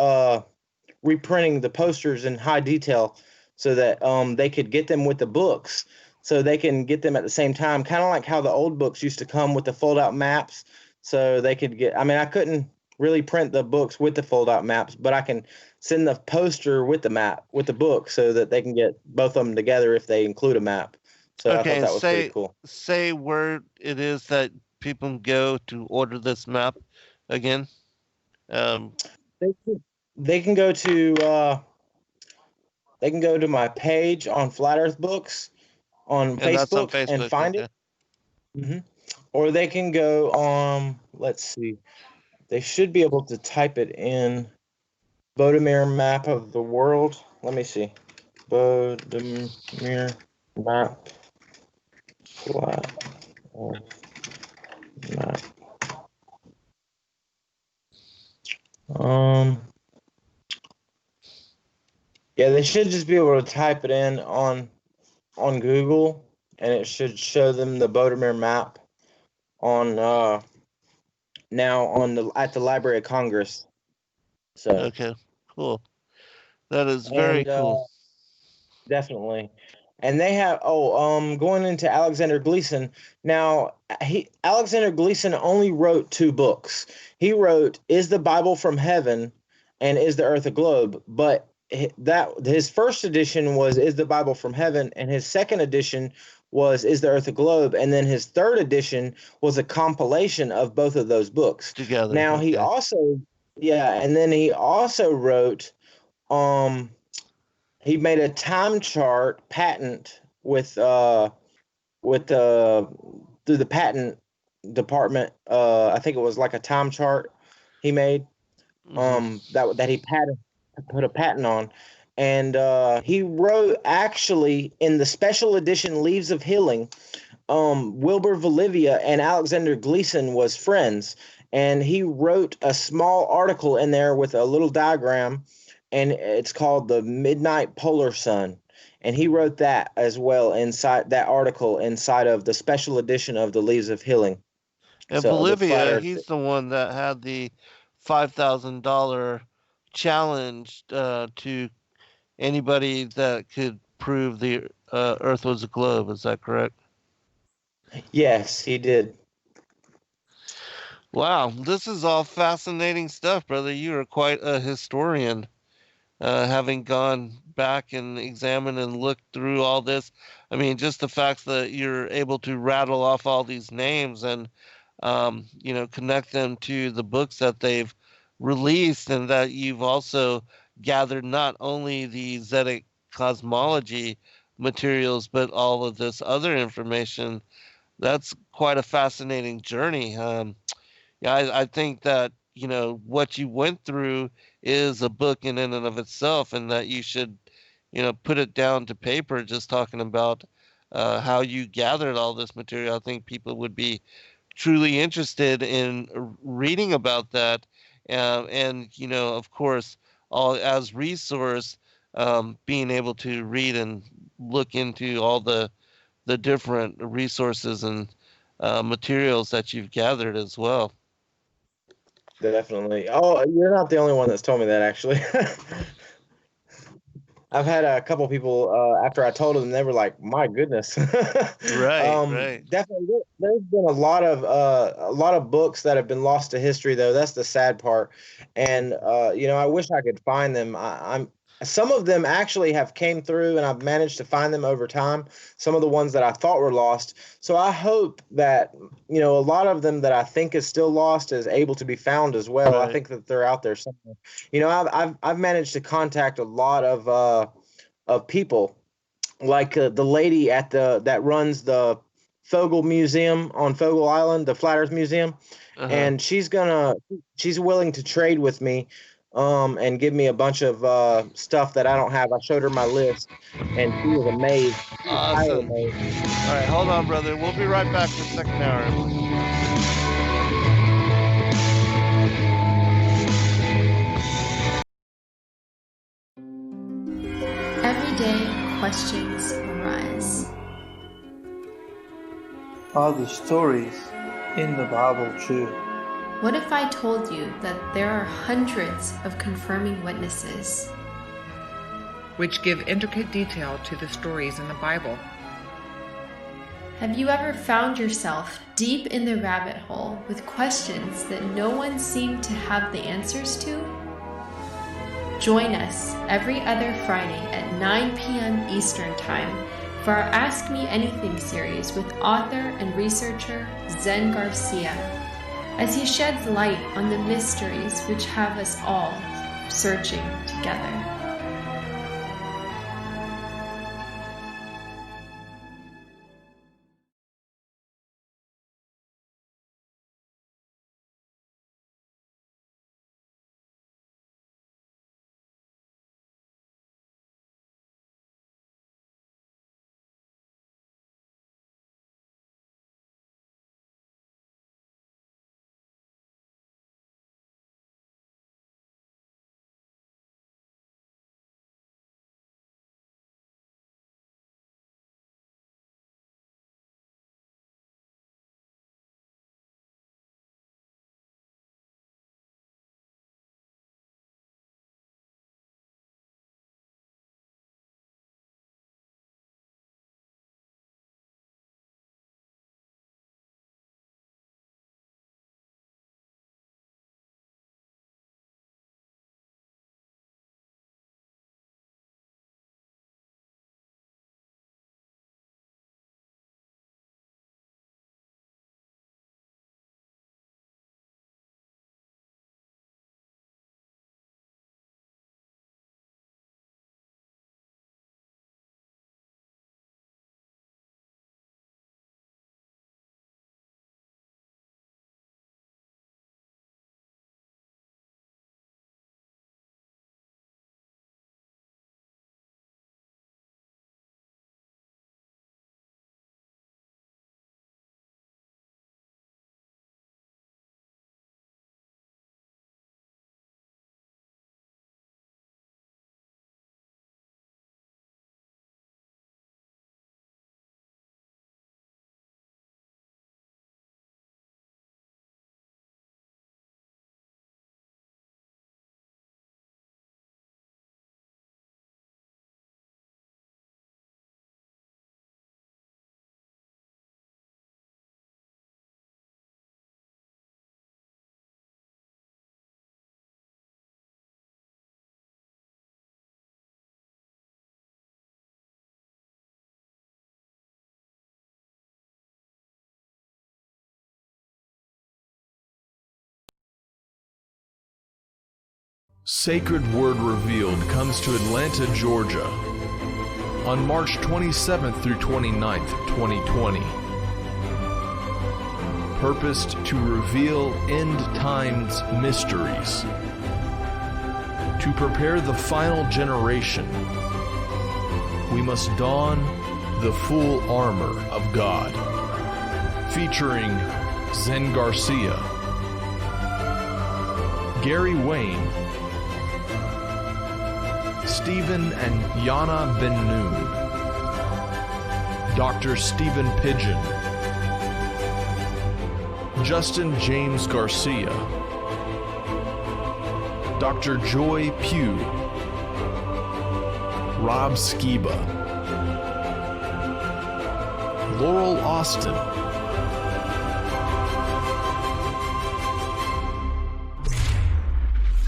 reprinting the posters in high detail so that they could get them with the books, so they can get them at the same time, kind of like how the old books used to come with the fold-out maps. So they could get, I mean, I couldn't really print the books with the fold-out maps, but I can send the poster with the map, with the book, so that they can get both of them together if they include a map. So I thought that was pretty cool. Say where it is that people can go to order this map again. They can go to my page on Flat Earth Books on Facebook, and find it. Mm-hmm. Or they can go on. Let's see. They should be able to type it in. Bodemer map of the world. Let me see. Bodemer map. Flat Earth map. Yeah, they should just be able to type it in on Google, and it should show them the Bodemer map on now on at the Library of Congress. So okay, cool. That is very cool. Definitely. And they have going into Alexander Gleason. Now, Alexander Gleason only wrote 2 books. He wrote Is the Bible from Heaven and Is the Earth a Globe? But that his first edition was Is the Bible from Heaven, and his second edition was Is the Earth a Globe? And then his third edition was a compilation of both of those books. Together. Now, he Okay. also, yeah, and then he also wrote he made a time chart patent through the patent department. I think it was like a time chart he made that he put a patent on. And he wrote, actually, in the special edition Leaves of Healing, Wilbur Valivia and Alexander Gleason was friends, and he wrote a small article in there with a little diagram, and it's called The Midnight Polar Sun. And he wrote that as well inside that article inside of the special edition of the Leaves of Healing. And So the flat Bolivia, Earth. he's the one that had the $5,000 challenge to anybody that could prove the Earth was a globe. Is that correct? Yes, he did. Wow, this is all fascinating stuff, brother. You are quite a historian, having gone back and examined and looked through all this. I mean, just the fact that you're able to rattle off all these names and connect them to the books that they've released, and that you've also gathered not only the Zedic cosmology materials, but all of this other information. That's quite a fascinating journey. Yeah, I think that, what you went through is a book in and of itself, and that you should, put it down to paper, just talking about how you gathered all this material. I think people would be truly interested in reading about that. And, of course, all as resource, being able to read and look into all the different resources and materials that you've gathered as well. Definitely. Oh, you're not the only one that's told me that, actually. I've had a couple people after I told them, they were like, "My goodness." Right, right. Definitely, there's been a lot of books that have been lost to history, though. That's the sad part, and I wish I could find them. I'm Some of them actually have came through, and I've managed to find them over time. Some of the ones that I thought were lost. So I hope that a lot of them that I think is still lost is able to be found as well. I Right. think that they're out there somewhere. I've managed to contact a lot of people, like the lady at the that runs the Fogel Museum on Fogel Island, the Flat Earth Museum, Uh-huh. and she's willing to trade with me, and give me a bunch of stuff that I don't have. I showed her my list, and she was amazed. She was highly Awesome. amazed. All right, hold on, brother. We'll be right back for the second hour. Every day, questions arise. Are the stories in the Bible true? What if I told you that there are hundreds of confirming witnesses? which give intricate detail to the stories in the Bible. Have you ever found yourself deep in the rabbit hole with questions that no one seemed to have the answers to? Join us every other Friday at 9 p.m. Eastern Time for our Ask Me Anything series with author and researcher Zen Garcia, as he sheds light on the mysteries which have us all searching together. Sacred Word Revealed comes to Atlanta, Georgia on March 27th through 29th, 2020. Purposed to reveal end times mysteries, to prepare the final generation, we must don the full armor of God. Featuring Zen Garcia, Gary Wayne, Stephen and Yana Ben Noon, Dr. Stephen Pigeon, Justin James Garcia, Dr. Joy Pugh, Rob Skiba, Laurel Austin,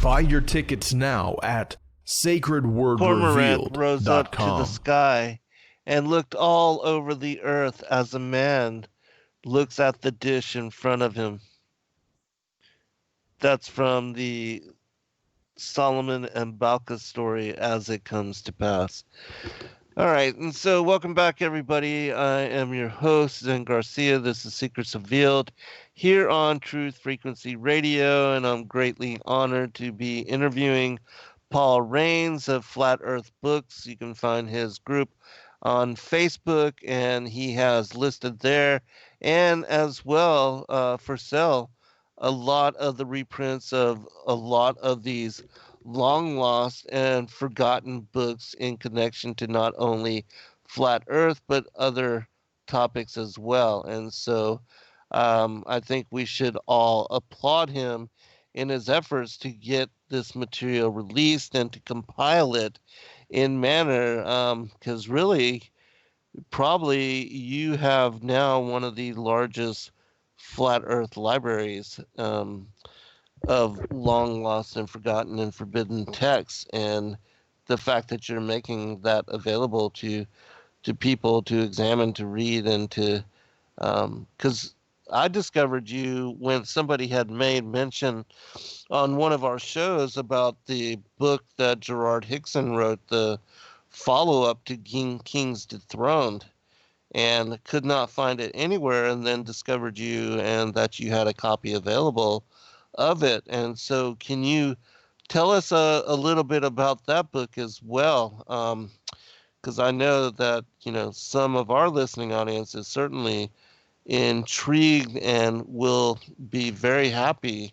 buy your tickets now at Cormorant rose up to the sacredwordrevealed.com. sky and looked all over the earth as a man looks at the dish in front of him. That's from the Solomon and Balka story as it comes to pass. All right, and so welcome back, everybody. I am your host, Zen Garcia. This is Secrets Revealed here on Truth Frequency Radio, and I'm greatly honored to be interviewing Paul Rains of Flat Earth Books. You can find his group on Facebook, and he has listed there, and as well for sale, a lot of the reprints of a lot of these long lost and forgotten books in connection to not only Flat Earth, but other topics as well. And so I think we should all applaud him in his efforts to get this material released and to compile it in manner, because really, probably you have now one of the largest flat earth libraries of long lost and forgotten and forbidden texts, and the fact that you're making that available to people to examine, to read, and to because I discovered you when somebody had made mention on one of our shows about the book that Gerard Hickson wrote, the follow-up to Kings Dethroned, and could not find it anywhere, and then discovered you and that you had a copy available of it. And so can you tell us a little bit about that book as well? Because I know that, some of our listening audience is certainly intrigued and will be very happy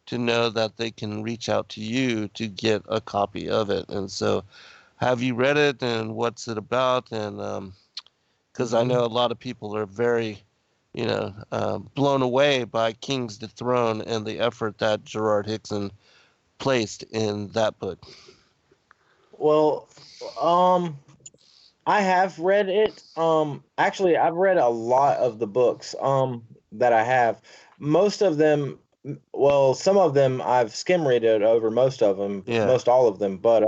to know that they can reach out to you to get a copy of it. And so have you read it, and what's it about? And because I know a lot of people are very blown away by King's Throne and the effort that Gerard Hickson placed in that book. Well, I have read it. Actually, I've read a lot of the books that I have. Most of them, well, some of them I've skim read it over, most of them, Yeah. most all of them. But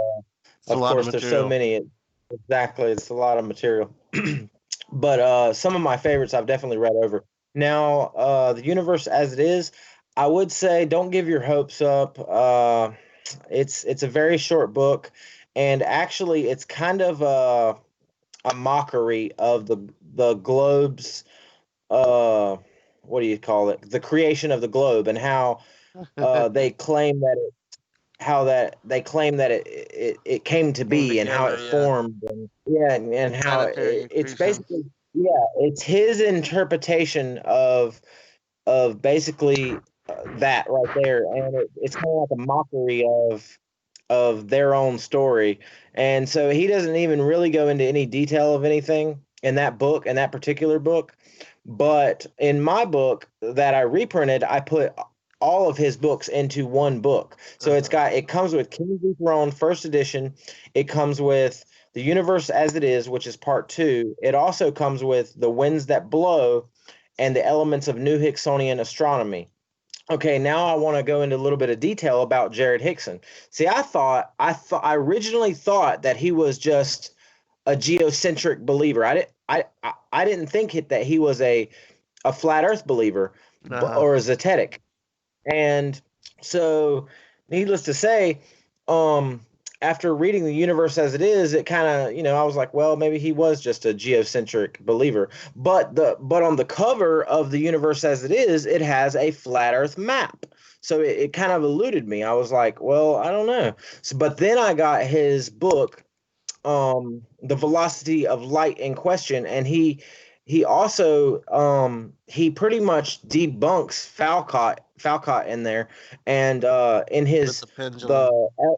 of course, there's so material. many. Exactly, it's a lot of material. But some of my favorites I've definitely read over. Now, The Universe as It Is, I would say don't give your hopes up. It's a very short book, and actually it's kind of a mockery of the globe's what do you call it? The creation of the globe, and how they claim that it came to be, and how it formed, and how it's basically it's his interpretation of basically that right there, and it's kind of like a mockery of their own story. And so he doesn't even really go into any detail of anything in that book, in that particular book. But in my book that I reprinted, I put all of his books into one book. So it comes with King's Throne first edition. It comes with The Universe as It Is, which is part 2. It also comes with The Winds That Blow and The Elements of New Hicksonian Astronomy. Okay, now I want to go into a little bit of detail about Jared Hickson. See, I originally thought that he was just a geocentric believer. I didn't think that he was a flat Earth believer or a zetetic. And so, needless to say, after reading The Universe as It Is, it kind of, I was like, well, maybe he was just a geocentric believer. But on the cover of The Universe as It Is, it has a flat Earth map. So it kind of eluded me. I was like, well, I don't know. But then I got his book, The Velocity of Light in Question, and he also he pretty much debunks Falcott in there, and in With his the pendulum.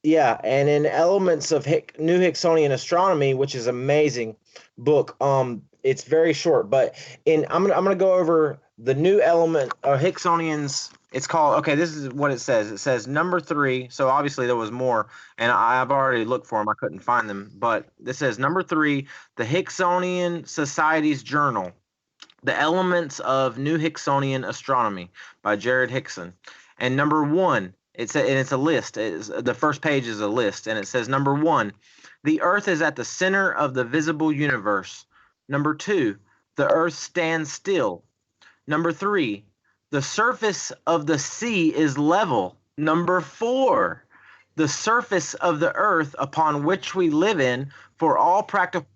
yeah, and in Elements of New Hicksonian Astronomy, which is amazing book. It's very short, but I'm gonna go over the new element of Hicksonians. It's called, okay, this is what it says. It says number 3. So obviously there was more, and I've already looked for them. I couldn't find them, but this says number 3, the Hicksonian Society's Journal, The Elements of New Hicksonian Astronomy by Jared Hickson. And number 1, it's a list. The first page is a list, and it says number 1, the Earth is at the center of the visible universe. Number 2, the Earth stands still. Number 3, the surface of the sea is level. Number 4, the surface of the Earth upon which we live in, for all practical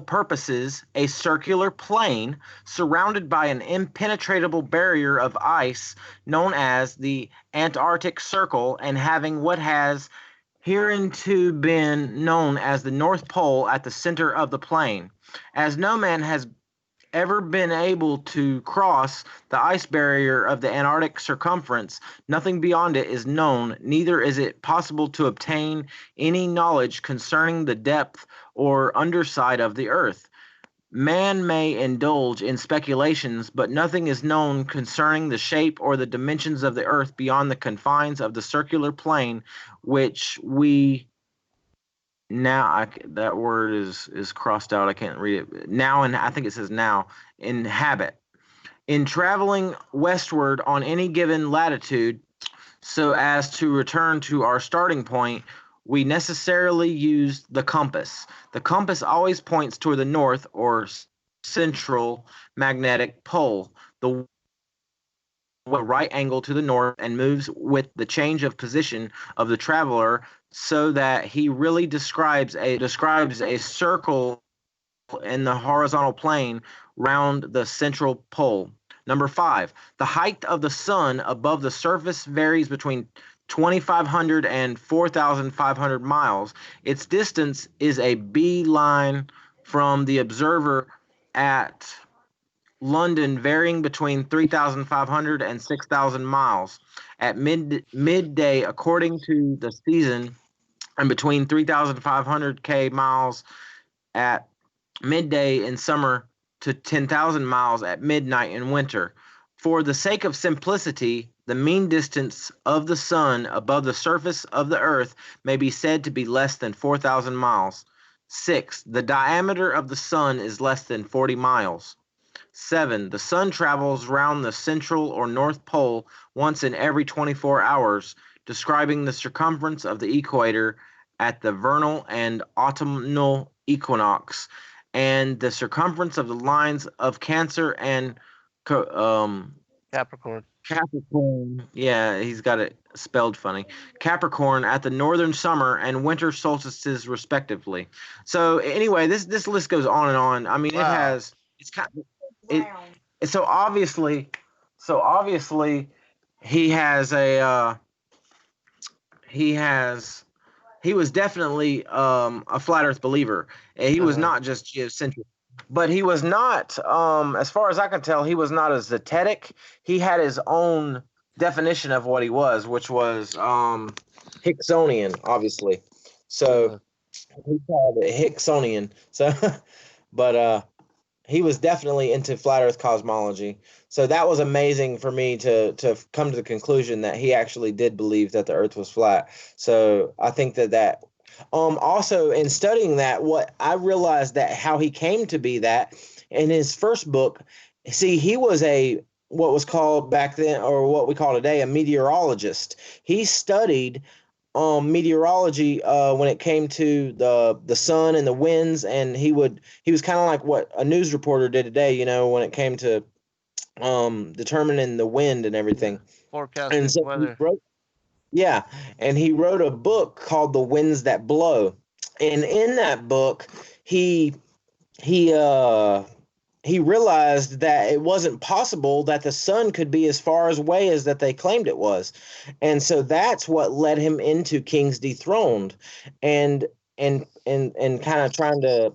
purposes, a circular plane surrounded by an impenetrable barrier of ice known as the Antarctic Circle, and having what has hereunto been known as the North Pole at the center of the plane. As no man has ever been able to cross the ice barrier of the Antarctic circumference, nothing beyond it is known, neither is it possible to obtain any knowledge concerning the depth or underside of the earth. Man may indulge in speculations, but nothing is known concerning the shape or the dimensions of the earth beyond the confines of the circular plane, which we now, that word is crossed out. I can't read it now, and I think it says now, inhabit. In traveling westward on any given latitude, so as to return to our starting point, we necessarily use the compass. The compass always points toward the north or central magnetic pole, the right angle to the north, and moves with the change of position of the traveler, so that he really describes a circle in the horizontal plane round the central pole. Number 5, the height of the sun above the surface varies between 2,500 and 4,500 miles. Its distance is a B line from the observer at London, varying between 3,500 and 6,000 miles. At midday, according to the season, and between 3,500 miles at midday in summer to 10,000 miles at midnight in winter. For the sake of simplicity, the mean distance of the sun above the surface of the earth may be said to be less than 4,000 miles. 6, the diameter of the sun is less than 40 miles. 7, the sun travels round the central or north pole once in every 24 hours, describing the circumference of the equator at the vernal and autumnal equinox, and the circumference of the lines of Cancer and Capricorn. Yeah, he's got it spelled funny. Capricorn at the northern summer and winter solstices, respectively. So anyway, this list goes on and on. I mean, Wow. it has, it's kind of, it, so obviously he has a he was definitely a flat earth believer. He was not just geocentric, but he was not, as far as I can tell, he was not a zetetic. He had his own definition of what he was, which was Hicksonian, obviously. So he called it Hicksonian. So, but he was definitely into flat earth cosmology. So that was amazing for me to come to the conclusion that he actually did believe that the earth was flat. So I think that also in studying that, what I realized that how he came to be that in his first book, see, he was what was called back then, or what we call today, a meteorologist. He studied meteorology when it came to the sun and the winds, and he was kind of like what a news reporter did today, when it came to determining the wind and everything. Forecasting And so weather. Yeah, and he wrote a book called The Winds That Blow. And in that book, he he uh he realized that it wasn't possible that the sun could be as far away as that they claimed it was. And so that's what led him into King's Dethroned, and and kind of trying to,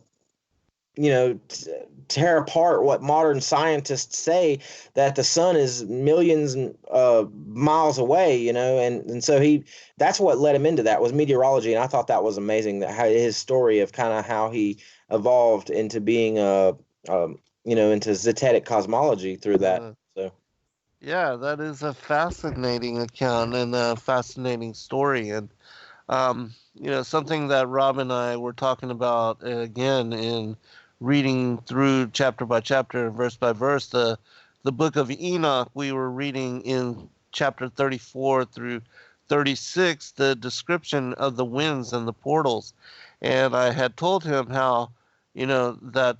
tear apart what modern scientists say, that the sun is millions miles away, and so that's what led him into that, was meteorology. And I thought that was amazing, that how his story of kind of how he evolved into being into zetetic cosmology through that. So Yeah, that is a fascinating account and a fascinating story. And, something that Rob and I were talking about again in reading through chapter by chapter, verse by verse, the book of Enoch. We were reading in chapter 34 through 36 the description of the winds and the portals. And I had told him how, that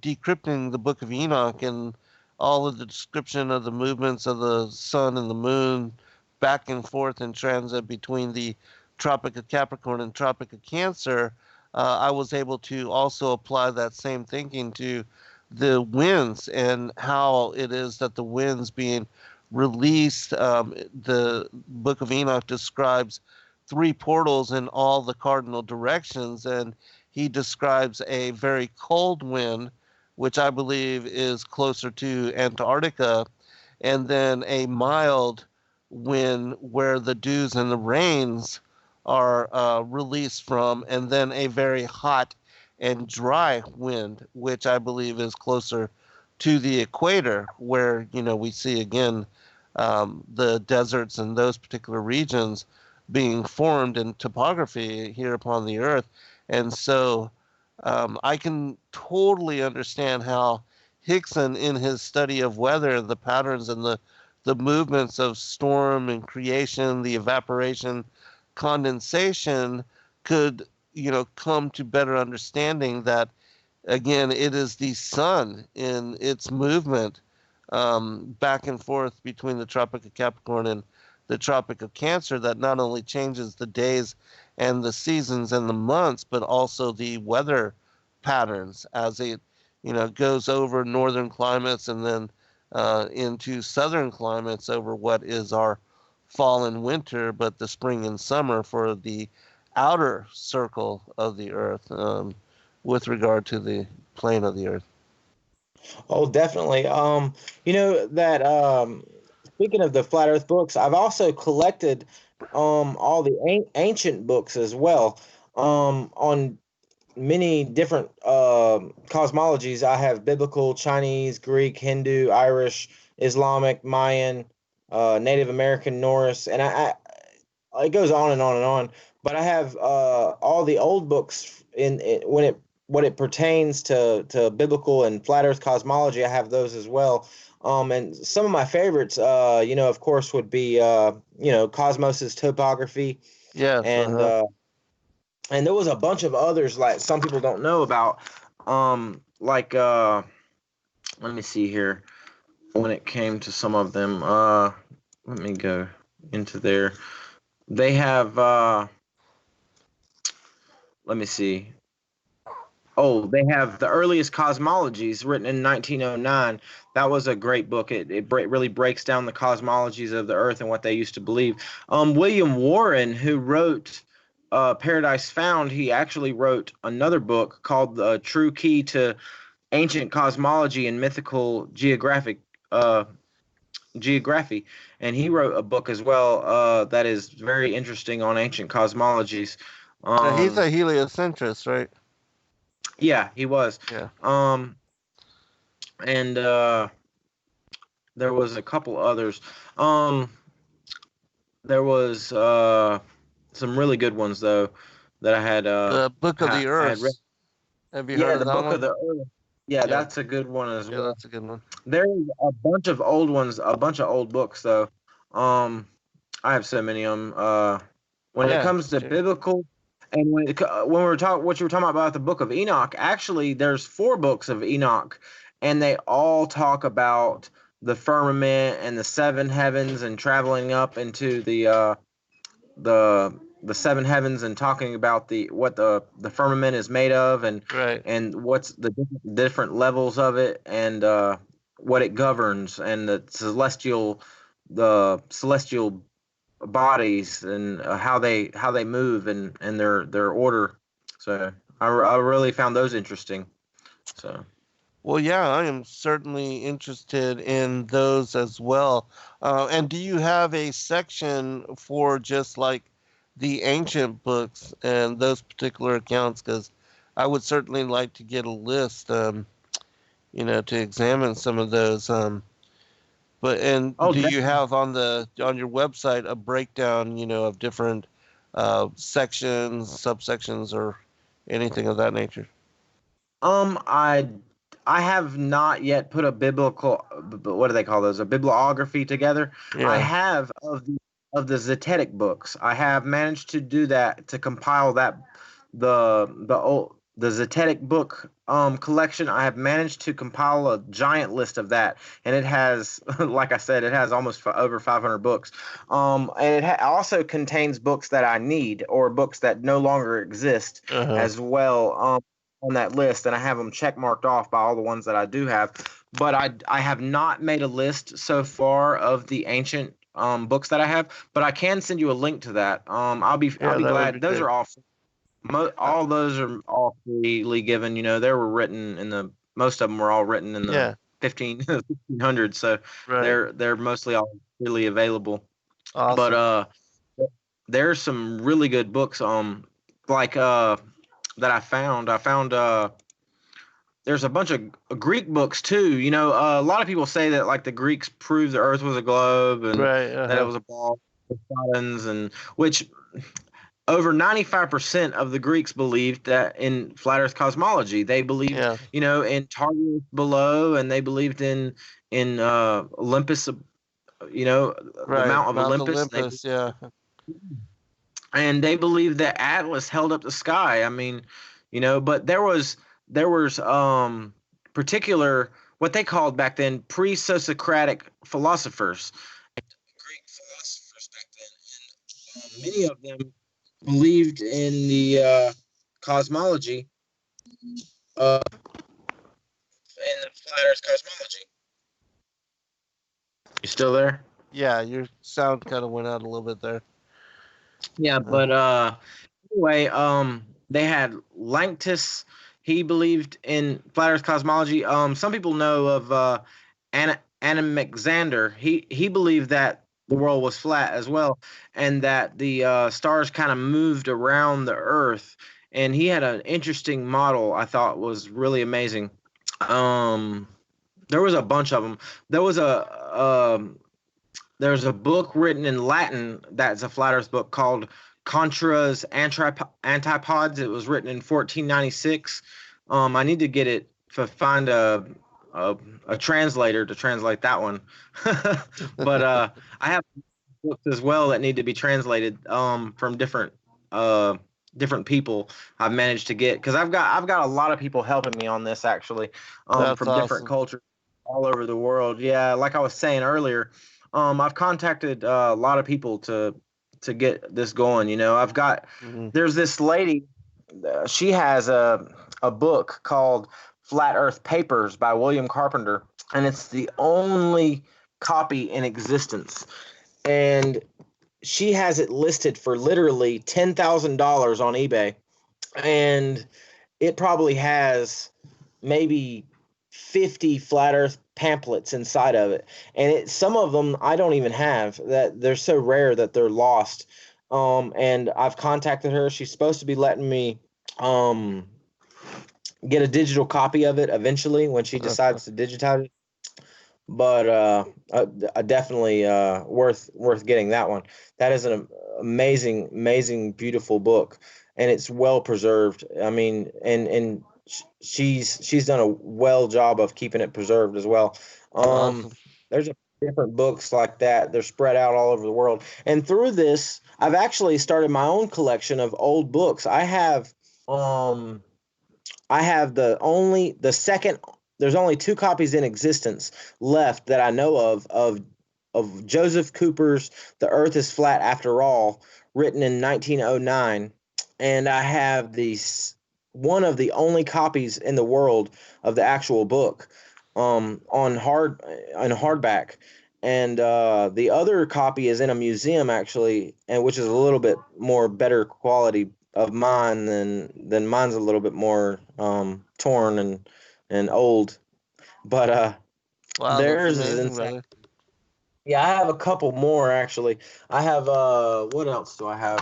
decrypting the book of Enoch and all of the description of the movements of the sun and the moon back and forth in transit between the Tropic of Capricorn and Tropic of Cancer, I was able to also apply that same thinking to the winds and how it is that the winds being released. The Book of Enoch describes 3 portals in all the cardinal directions, and he describes a very cold wind, which I believe is closer to Antarctica, and then a mild wind where the dews and the rains are released from, and then a very hot and dry wind, which I believe is closer to the equator, where we see again the deserts and those particular regions being formed in topography here upon the earth. And so I can totally understand how Hickson, in his study of weather, the patterns and the movements of storm and creation, the evaporation, condensation, could come to better understanding that, again, it is the sun in its movement back and forth between the Tropic of Capricorn and the Tropic of Cancer that not only changes the days and the seasons and the months, but also the weather patterns as it goes over northern climates and then into southern climates over what is our fall and winter, but the spring and summer for the outer circle of the earth, with regard to the plane of the earth. Oh, definitely. That speaking of the flat Earth books, I've also collected all the ancient books as well, on many different cosmologies. I have biblical, Chinese, Greek, Hindu, Irish, Islamic, Mayan, Native American, Norse, and it goes on and on and on. But I have all the old books when it pertains to biblical and flat Earth cosmology. I have those as well. And some of my favorites, of course, would be Cosmos's topography. Yes, And there was a bunch of others, like some people don't know about. Let me see here. When it came to some of them, let me go into there. They have, let me see. Oh, they have the earliest cosmologies written in 1909. That was a great book. It really breaks down the cosmologies of the Earth and what they used to believe. William Warren, who wrote Paradise Found, he actually wrote another book called The True Key to Ancient Cosmology and Mythical Geography. And he wrote a book as well that is very interesting on ancient cosmologies. He's a heliocentrist, right? Yeah, he was. Yeah. And there was a couple others. There was some really good ones though that I had. The Book of the Earth. Have you heard of that one? Book of the Earth. Yeah, that's a good one as well. Yeah, that's a good one. There's a bunch of old ones, a bunch of old books though. I have so many of them. When it comes to biblical. And when we're talking, what you were talking about the Book of Enoch, actually, there's 4 books of Enoch, and they all talk about the firmament and the 7 heavens and traveling up into the the seven heavens and talking about what the firmament is made of, Right. and what's the different levels of it, and what it governs, and the celestial bodies, and how they move, and their order. So I really found those interesting. So Well, yeah, I am certainly interested in those as well. And do you have a section for just like the ancient books and those particular accounts? Because I would certainly like to get a list, to examine some of those. And oh, do you have on your website a breakdown, of different sections, subsections, or anything of that nature? I have not yet put a biblical, what do they call those? A bibliography together. I Yeah, have of the Zetetic books. I have managed to do that, to compile that, the Zetetic book collection. I have managed to compile a giant list of that, and it has, like I said, it has almost over 500 books. And it also contains books that I need, or books that no longer exist uh-huh. as well. On that list, and I have them check marked off by all the ones that I do have. But I have not made a list so far of the ancient books that I have. But I can send you a link to that. I'll Yeah, be that would be glad. Those great. are all Uh, all those are all freely given. They were written most of them were all written in the yeah, 1500s, so right. they're mostly all freely available. But Awesome. there's some really good books like that I found. There's a bunch of Greek books too. A lot of people say that, like, the Greeks proved the Earth was a globe, and Right, that it uh-huh. was a ball of satins, and which over 95% of the Greeks believed that in flat Earth cosmology. They believed, Yeah, in Tartarus below, and they believed in Olympus, the right. Mount of Mount Olympus. Olympus, yeah. They believed that Atlas held up the sky. I mean, but there was particular, what they called back then, pre-Socratic philosophers, Greek philosophers back then, and many of them believed in the cosmology, in the flat Earth cosmology. You still there? Yeah, your sound kind of went out a little bit there. Yeah, Uh, but anyway, they had Lanctus. He believed in flat Earth cosmology. Some people know of Anaxander. He believed that the world was flat as well, and that the stars kind of moved around the Earth. And he had an interesting model I thought was really amazing. Um, there was a bunch of them. There was there's a book written in Latin that's a flat Earth book called Contra's Antipods. It was written in 1496. I need to get it to find a, a translator to translate that one. But I have books as well that need to be translated from different people. I've managed to get, because I've got a lot of people helping me on this, actually, that's from different awesome. cultures all over the world. Yeah, like I was saying earlier, I've contacted a lot of people to get this going. Hmm. There's this lady. She has a book called Flat Earth Papers by William Carpenter, and it's the only copy in existence. And she has it listed for literally $10,000 on eBay, and it probably has maybe 50 flat earth pamphlets inside of it. And some of them I don't even have, that they're so rare that they're lost. And I've contacted her. She's supposed to be letting me um get a digital copy of it eventually when she Uh-huh. decides to digitize it. But definitely worth getting that one. That is an amazing, beautiful book, and it's well preserved. I mean, and she's done a well job of keeping it preserved as well. Awesome. There's different books like that. They're spread out all over the world, and through this, I've actually started my own collection of old books. Um I have the second. There's only two copies in existence left that I know of of Joseph Cooper's The Earth is Flat After All, written in 1909. And I have one of the only copies in the world of the actual book on hardback. And the other copy is in a museum, actually, and which is a little bit more better quality of mine than mine's a little bit more torn and old. But Wow, that's theirs is amazing, insane. brother. Yeah, I have a couple more actually. I have what else do I have?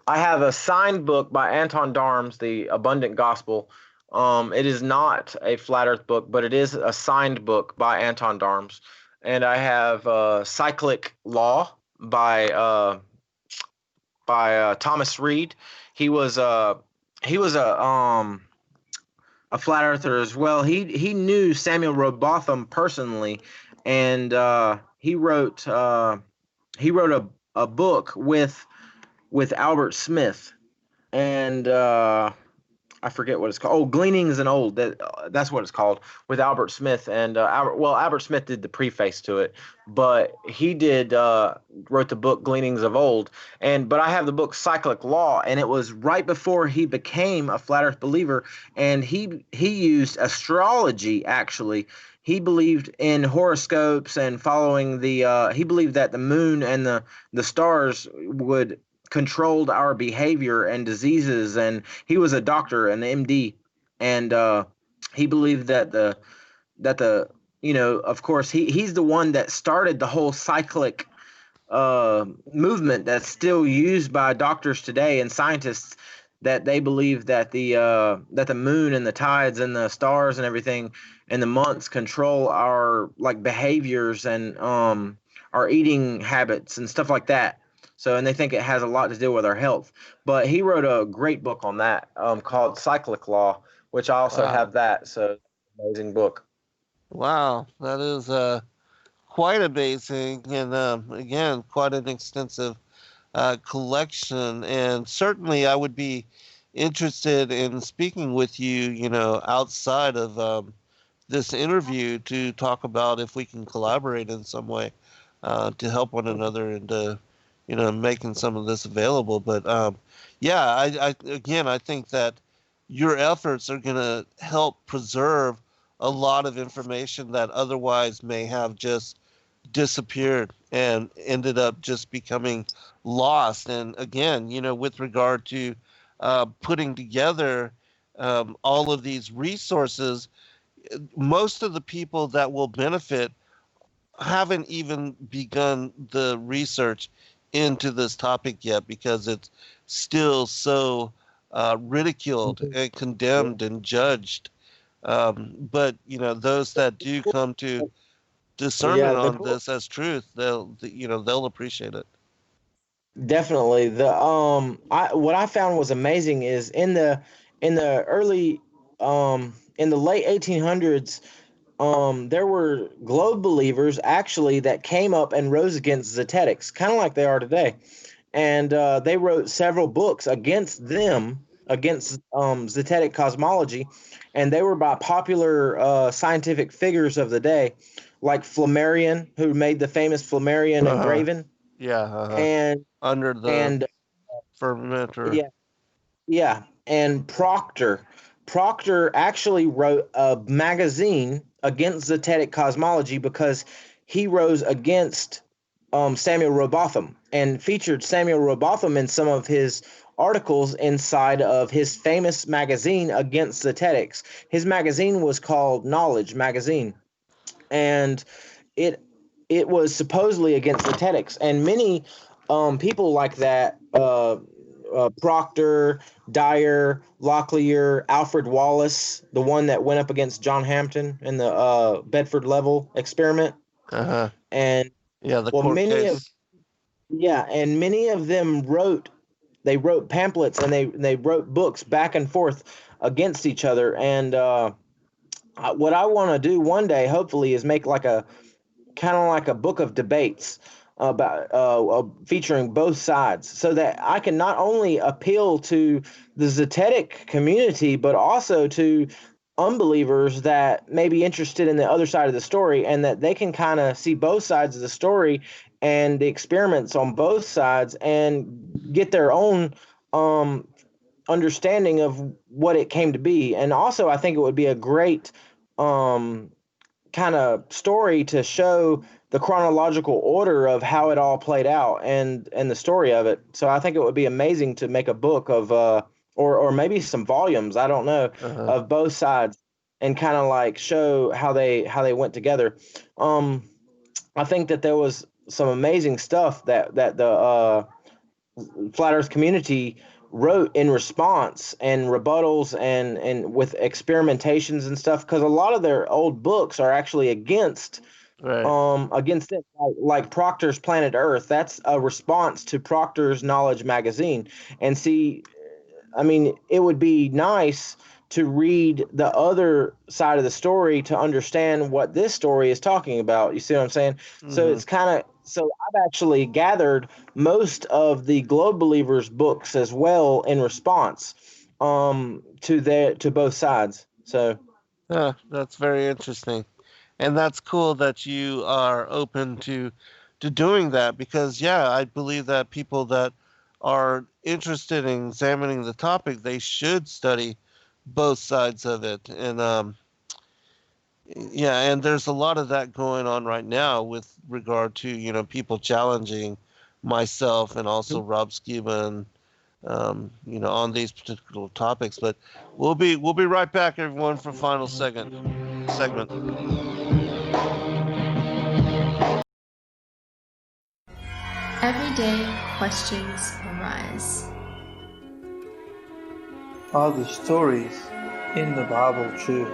I have a signed book by Anton Darms, The Abundant Gospel. It is not a flat Earth book, but it is a signed book by Anton Darms. And I have Cyclic Law by Thomas Reed. He was a flat earther as well. He knew Samuel Rowbotham personally, and he wrote a book with Albert Smith, and I forget what it's called. Oh, Gleanings in Old. That's what it's called, with Albert Smith. And Albert Smith did the preface to it, but he wrote the book Gleanings of Old. But I have the book Cyclic Law, and it was right before he became a flat Earth believer, and he used astrology actually. He believed in horoscopes and following he believed that the moon and the stars would controlled our behavior and diseases, and he was a doctor, an MD, and he believed that the of course he's the one that started the whole cyclic movement that's still used by doctors today and scientists, that they believe that the moon and the tides and the stars and everything and the months control our behaviors and our eating habits and stuff like that. So, and they think it has a lot to do with our health. But he wrote a great book on that called Cyclic Law, which I also have that. So, amazing book. Wow, that is quite amazing, and again, quite an extensive collection. And certainly, I would be interested in speaking with you, outside of this interview to talk about if we can collaborate in some way to help one another and to making some of this available. But yeah, I think that your efforts are going to help preserve a lot of information that otherwise may have just disappeared and ended up just becoming lost. And again, with regard to putting together all of these resources, most of the people that will benefit haven't even begun the research into this topic yet, because it's still so ridiculed and condemned and judged. But those that do come to discernment on this as truth, they'll appreciate it. Definitely. What I found was amazing is in the early in the late 1800s, there were globe believers actually that came up and rose against Zetetics, kind of like they are today. And they wrote several books against Zetetic cosmology. And they were by popular scientific figures of the day, like Flammarion, who made the famous Flammarion engraving. Yeah. And under the firmament. Yeah. And Proctor actually wrote a magazine against Zetetic cosmology because he rose against Samuel Rowbotham and featured Samuel Rowbotham in some of his articles inside of his famous magazine against Zetetics. His magazine was called Knowledge Magazine, and it was supposedly against Zetetics. And many people like that, Proctor, Dyer, Locklear, Alfred Wallace, the one that went up against John Hampton in the Bedford Level experiment. And the court case. And many of them wrote pamphlets and they wrote books back and forth against each other. And what I want to do one day, hopefully, is make like a kind of like a book of debates about featuring both sides, so that I can not only appeal to the Zetetic community, but also to unbelievers that may be interested in the other side of the story, and that they can kind of see both sides of the story and the experiments on both sides and get their own um, understanding of what it came to be. And also, I think it would be a great um, kind of story to show the chronological order of how it all played out and the story of it. So I think it would be amazing to make a book of or maybe some volumes, I don't know, Uh-huh. of both sides and kind of like show how they went together. Um I think that there was some amazing stuff that the flat earth community wrote in response and rebuttals and with experimentations and stuff, because a lot of their old books are actually Right. against it, like Proctor's Planet Earth. That's a response to Proctor's Knowledge magazine. And see, I mean, it would be nice to read the other side of the story to understand what this story is talking about. You see what I'm saying? So Mm-hmm. it's kind of, so I've actually gathered most of the Globe Believers books as well in response to both sides. So Yeah, that's very interesting. And that's cool that you are open to doing that, because yeah, I believe that people that are interested in examining the topic, they should study both sides of it. And yeah, and there's a lot of that going on right now with regard to, people challenging myself and also Rob Skiba and on these particular topics. But we'll be right back, everyone, for final segment. Every day, questions arise. Are the stories in the Bible true?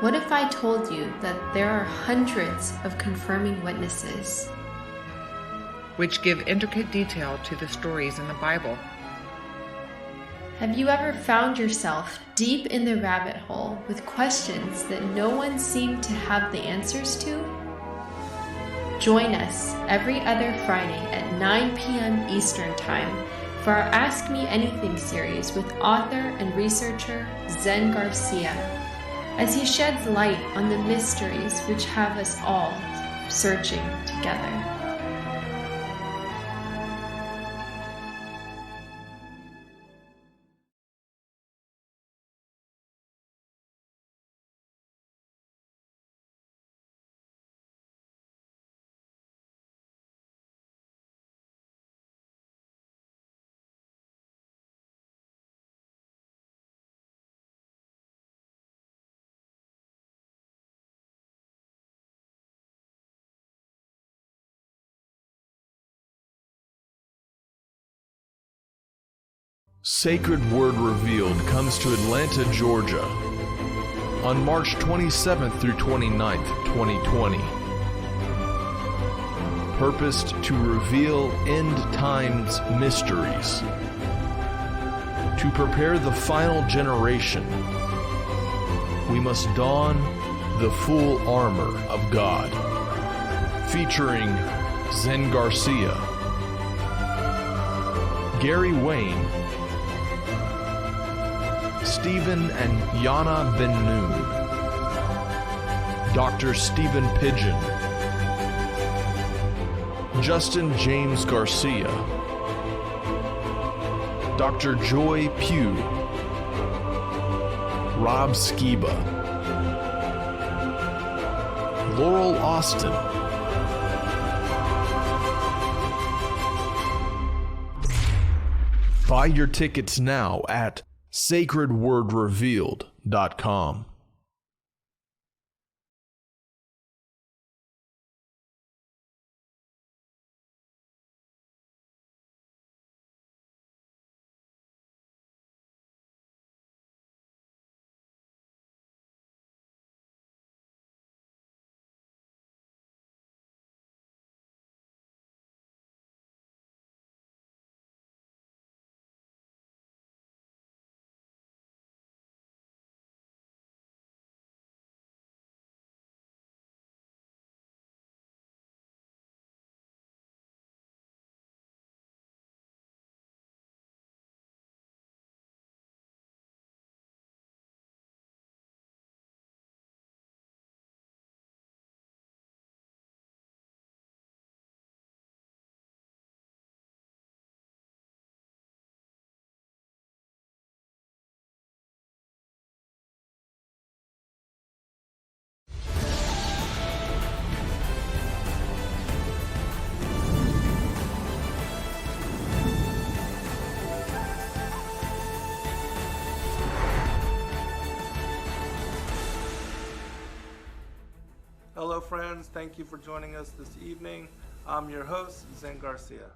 What if I told you that there are hundreds of confirming witnesses? which give intricate detail to the stories in the Bible. Have you ever found yourself deep in the rabbit hole with questions that no one seemed to have the answers to? Join us every other Friday at 9 p.m. Eastern Time for our Ask Me Anything series with author and researcher Zen Garcia, as he sheds light on the mysteries which have us all searching together. Sacred Word Revealed comes to Atlanta, Georgia on March 27th through 29th, 2020. Purposed to reveal end times mysteries, to prepare the final generation, we must don the full armor of God. Featuring Zen Garcia, Gary Wayne, Stephen and Yana Ben Noon, Dr. Stephen Pidgeon, Justin James Garcia, Dr. Joy Pugh, Rob Skiba, Laurel Austin, buy your tickets now at sacredwordrevealed.com. friends, thank you for joining us this evening. I'm your host, Zen Garcia.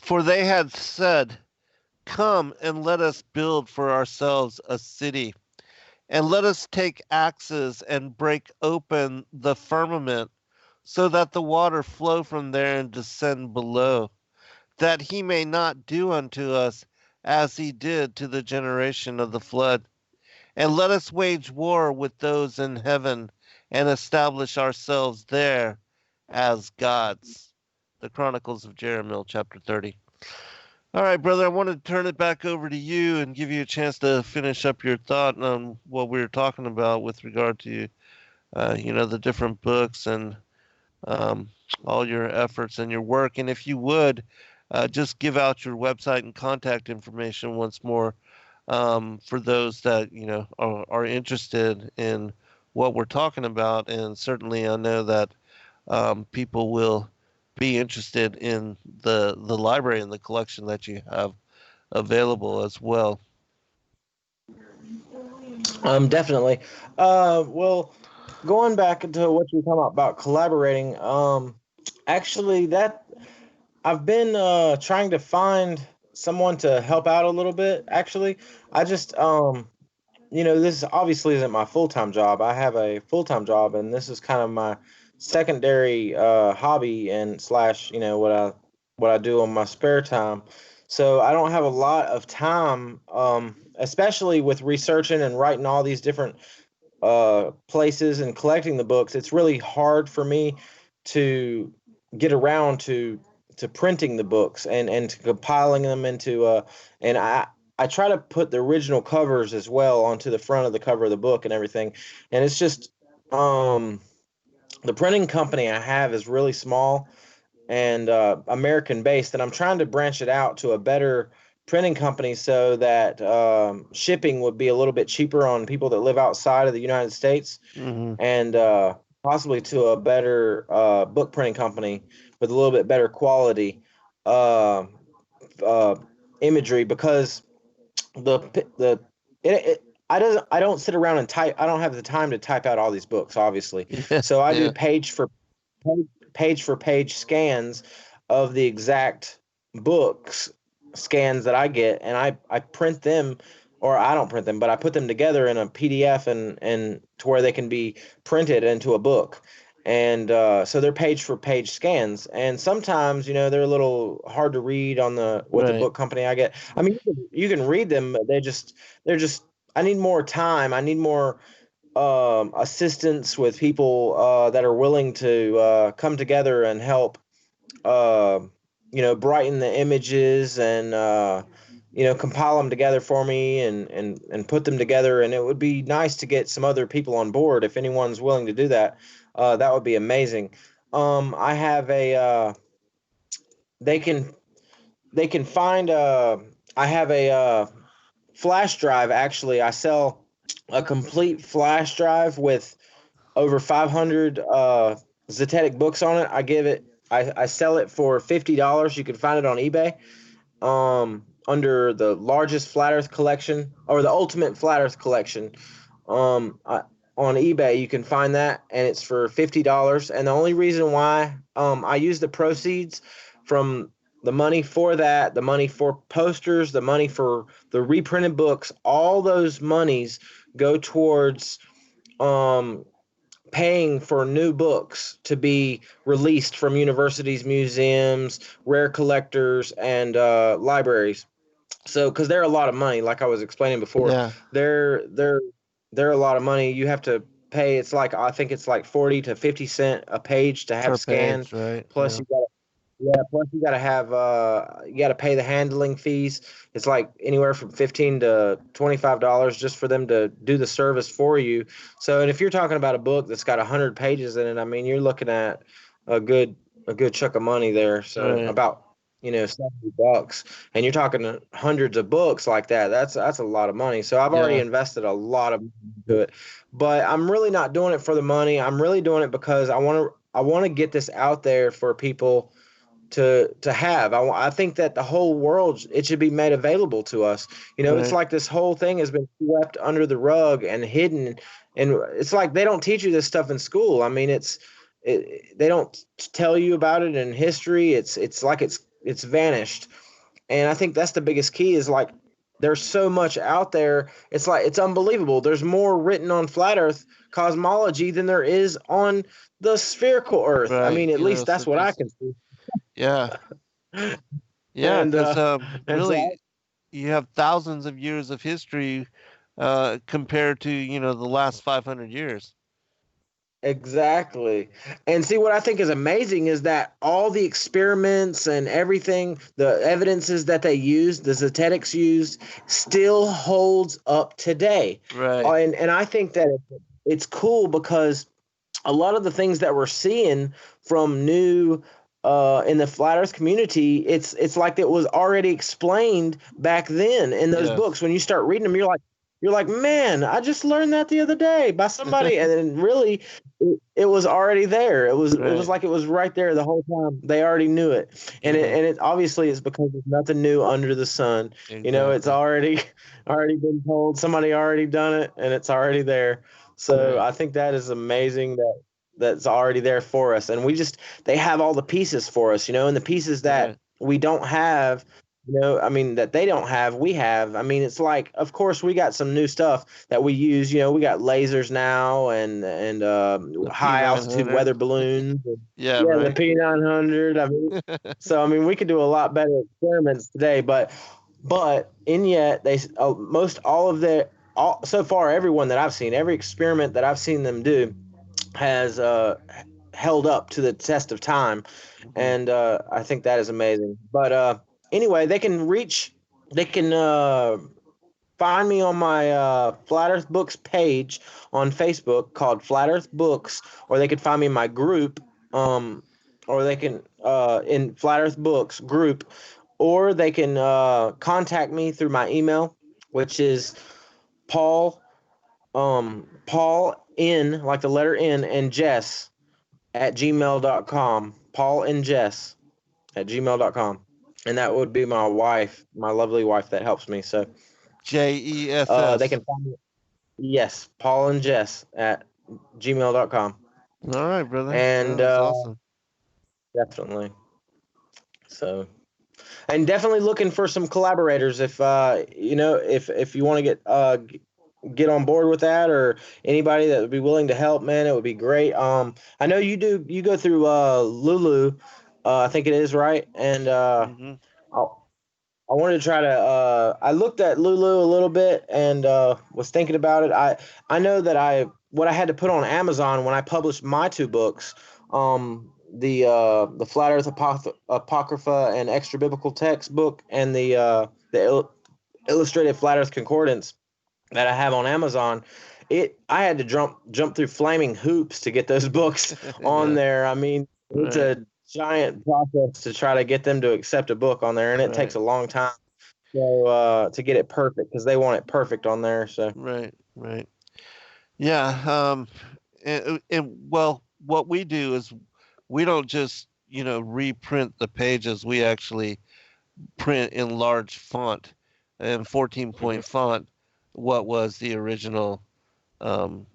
For they had said, come and let us build for ourselves a city, and let us take axes and break open the firmament, so that the water flow from there and descend below, that he may not do unto us as he did to the generation of the flood. And let us wage war with those in heaven, and establish ourselves there as gods. The Chronicles of Jeremiah, chapter 30. All right, brother, I want to turn it back over to you and give you a chance to finish up your thought on what we were talking about with regard to, the different books and um, all your efforts and your work. And if you would, just give out your website and contact information once more for those that, are interested in what we're talking about. And certainly I know that people will be interested in the library and the collection that you have available as well. Definitely. Well, going back to what you were talking about collaborating, actually that I've been trying to find someone to help out a little bit. Actually, I just this obviously isn't my full-time job. I have a full-time job, and this is kind of my secondary hobby and slash, what I do on my spare time. So I don't have a lot of time, especially with researching and writing all these different places and collecting the books. It's really hard for me to get around to printing the books and to compiling them into and I try to put the original covers as well onto the front of the cover of the book and everything. And it's just the printing company I have is really small and American based, and I'm trying to branch it out to a better printing company so that shipping would be a little bit cheaper on people that live outside of the United States, Hmm. and possibly to a better book printing company with a little bit better quality uh, uh, imagery, because the I don't sit around and type. I don't have the time to type out all these books, obviously. Yeah, So I do yeah, page for page scans of the exact books scans that I get, and I print them, or I don't print them, but I put them together in a PDF and to where they can be printed into a book. And so they're page for page scans, and sometimes they're a little hard to read on the with the right. book company I get. I mean, you can read them, but they're just I need more time. I need more assistance with people that are willing to come together and help, uh, brighten the images and, compile them together for me and put them together. And it would be nice to get some other people on board. If anyone's willing to do that, that would be amazing. I have they can, they can find, I have a flash drive. Actually, I sell a complete flash drive with over 500 Zetetic books on it. I sell it for $50. You can find it on eBay under the largest flat Earth collection, or the ultimate flat Earth collection. On eBay, you can find that, and it's for $50. And the only reason why I use the proceeds from the money for that, the money for posters, the money for the reprinted books, all those monies go towards um, paying for new books to be released from universities, museums, rare collectors, and libraries. So, because they're a lot of money, like I was explaining before, Yeah. they're they're a lot of money. You have to pay. It's like I think it's like 40 to 50 cents a page to have Per scanned. page, right? Plus Yeah. you got yeah. Plus you got to have you got to pay the handling fees. It's like anywhere from $15 to $25 just for them to do the service for you. So, and if you're talking about a book that's got 100 pages in it, I mean, you're looking at a good a good chunk of money there. So Right. about $70, and you're talking hundreds of books like that. That's a lot of money. So I've already Yeah. invested a lot of money into it, but I'm really not doing it for the money. I'm really doing it because I want to get this out there for people to have. I think that the whole world, it should be made available to us. It's Right. like this whole thing has been swept under the rug and hidden, and it's like they don't teach you this stuff in school. I mean, they don't tell you about it in history. It's like it's vanished, and I think that's the biggest key. Is like there's so much out there. It's like it's unbelievable. There's more written on flat Earth cosmology than there is on the spherical Earth. I Right. mean, at least So that's what I just can see. yeah. Yeah, And because and so really, you have thousands of years of history compared to the last 500 years. exactly. And see, what I think is amazing is that all the experiments and everything, the evidences that they used, the Zetetics used, still holds up today. Right. And I think that it's cool because a lot of the things that we're seeing from new in the flat Earth community, it's like it was already explained back then in those Yes. books. When you start reading them, you're like, man, I just learned that the other day by somebody, and then really, it was already there. It was Right. like it was right there the whole time. They already knew it, and Yeah. it obviously is because there's nothing new under the sun. It's Exactly. already been told. Somebody already done it, and it's already there. So Right. I think that is amazing that's already there for us, and they have all the pieces for us, and the pieces that Right. we don't have. I mean, that they don't have, we have. I mean, it's like, of course, we got some new stuff that we use. We got lasers now and The high altitude P900. weather balloons. Yeah. Yeah, the Right. P900. I mean, we could do a lot better experiments today, but in yet they most all of the all so far everyone that I've seen, every experiment that I've seen them do has held up to the test of time, and I think that is amazing. But anyway, they can find me on my Flat Earth Books page on Facebook called Flat Earth Books, or they could find me in my group, or they can in Flat Earth Books group, or they can contact me through my email, which is Paul Paul N, like the letter N, and Jess at gmail.com. Paul and Jess at gmail.com. And that would be my wife, my lovely wife that helps me. So they JESS. can find me. Yes, Paul and Jess at gmail.com. All right, brother. And That's awesome. definitely. So, and definitely looking for some collaborators if if you want to get on board with that, or anybody that would be willing to help, man, it would be great. I know you go through Lulu, I think it is, right? And Hmm. I wanted to try to I looked at Lulu a little bit and was thinking about it. I know that what I had to put on Amazon when I published my two books, the Flat Earth Apocrypha and Extra Biblical Text book, and the Illustrated Flat Earth Concordance that I have on Amazon. I had to jump through flaming hoops to get those books on Yeah. there. I mean, it's Right. a giant process to try to get them to accept a book on there, and it takes Right. a long time. So to get it perfect, because they want it perfect on there. So Right. Right. Yeah. And well, what we do is we don't just reprint the pages. We actually print in large font and 14-point font what was the original, um,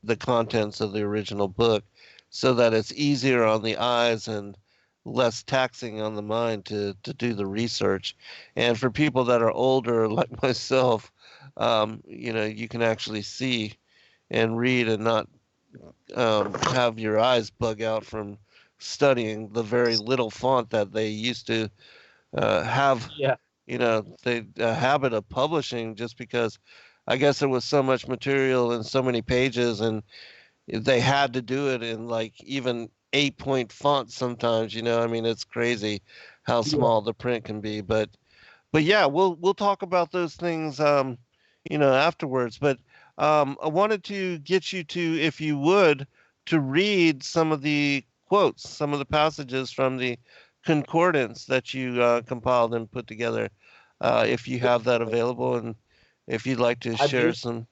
the contents of the original book, so that it's easier on the eyes and less taxing on the mind to do the research. And for people that are older, like myself, you can actually see and read and not have your eyes bug out from studying the very little font that they used to have yeah, the habit of publishing, just because I guess there was so much material and so many pages, and they had to do it in like even 8-point font sometimes. I mean, it's crazy how Yeah. small the print can be. But yeah, we'll talk about those things, afterwards. But I wanted to get you to, if you would, to read some of the quotes, some of the passages from the concordance that you compiled and put together, if you have that available, and if you'd like to I share do. some.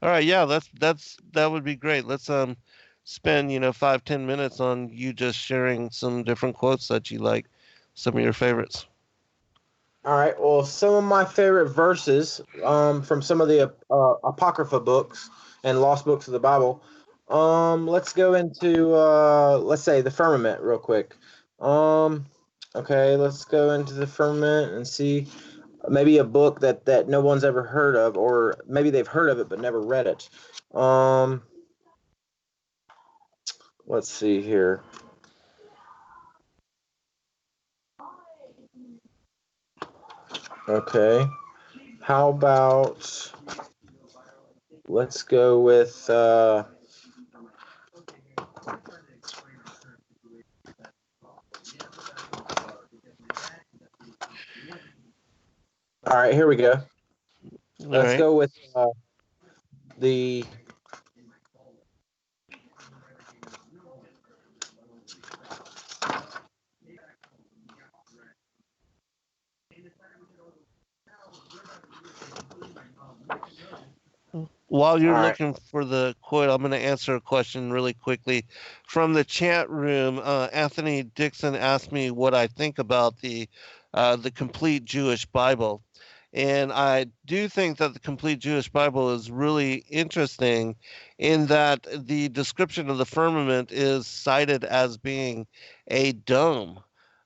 All right, yeah, that would be great. Let's spend 5-10 minutes on you just sharing some different quotes that you like, some of your favorites. All right. Well, some of my favorite verses from some of the apocrypha books and lost books of the Bible. Let's go into let's say the firmament real quick. Um, okay, let's go into the firmament and see maybe a book that no one's ever heard of, or maybe they've heard of it but never read it. Um, let's see here. Okay. How about let's go with all right, here we go. All Let's right. go with the While all you're right. looking for the quote, I'm going to answer a question really quickly from the chat room. Anthony Dixon asked me what I think about the complete Jewish Bible, and I do think that the complete Jewish Bible is really interesting, in that the description of the firmament is cited as being a dome,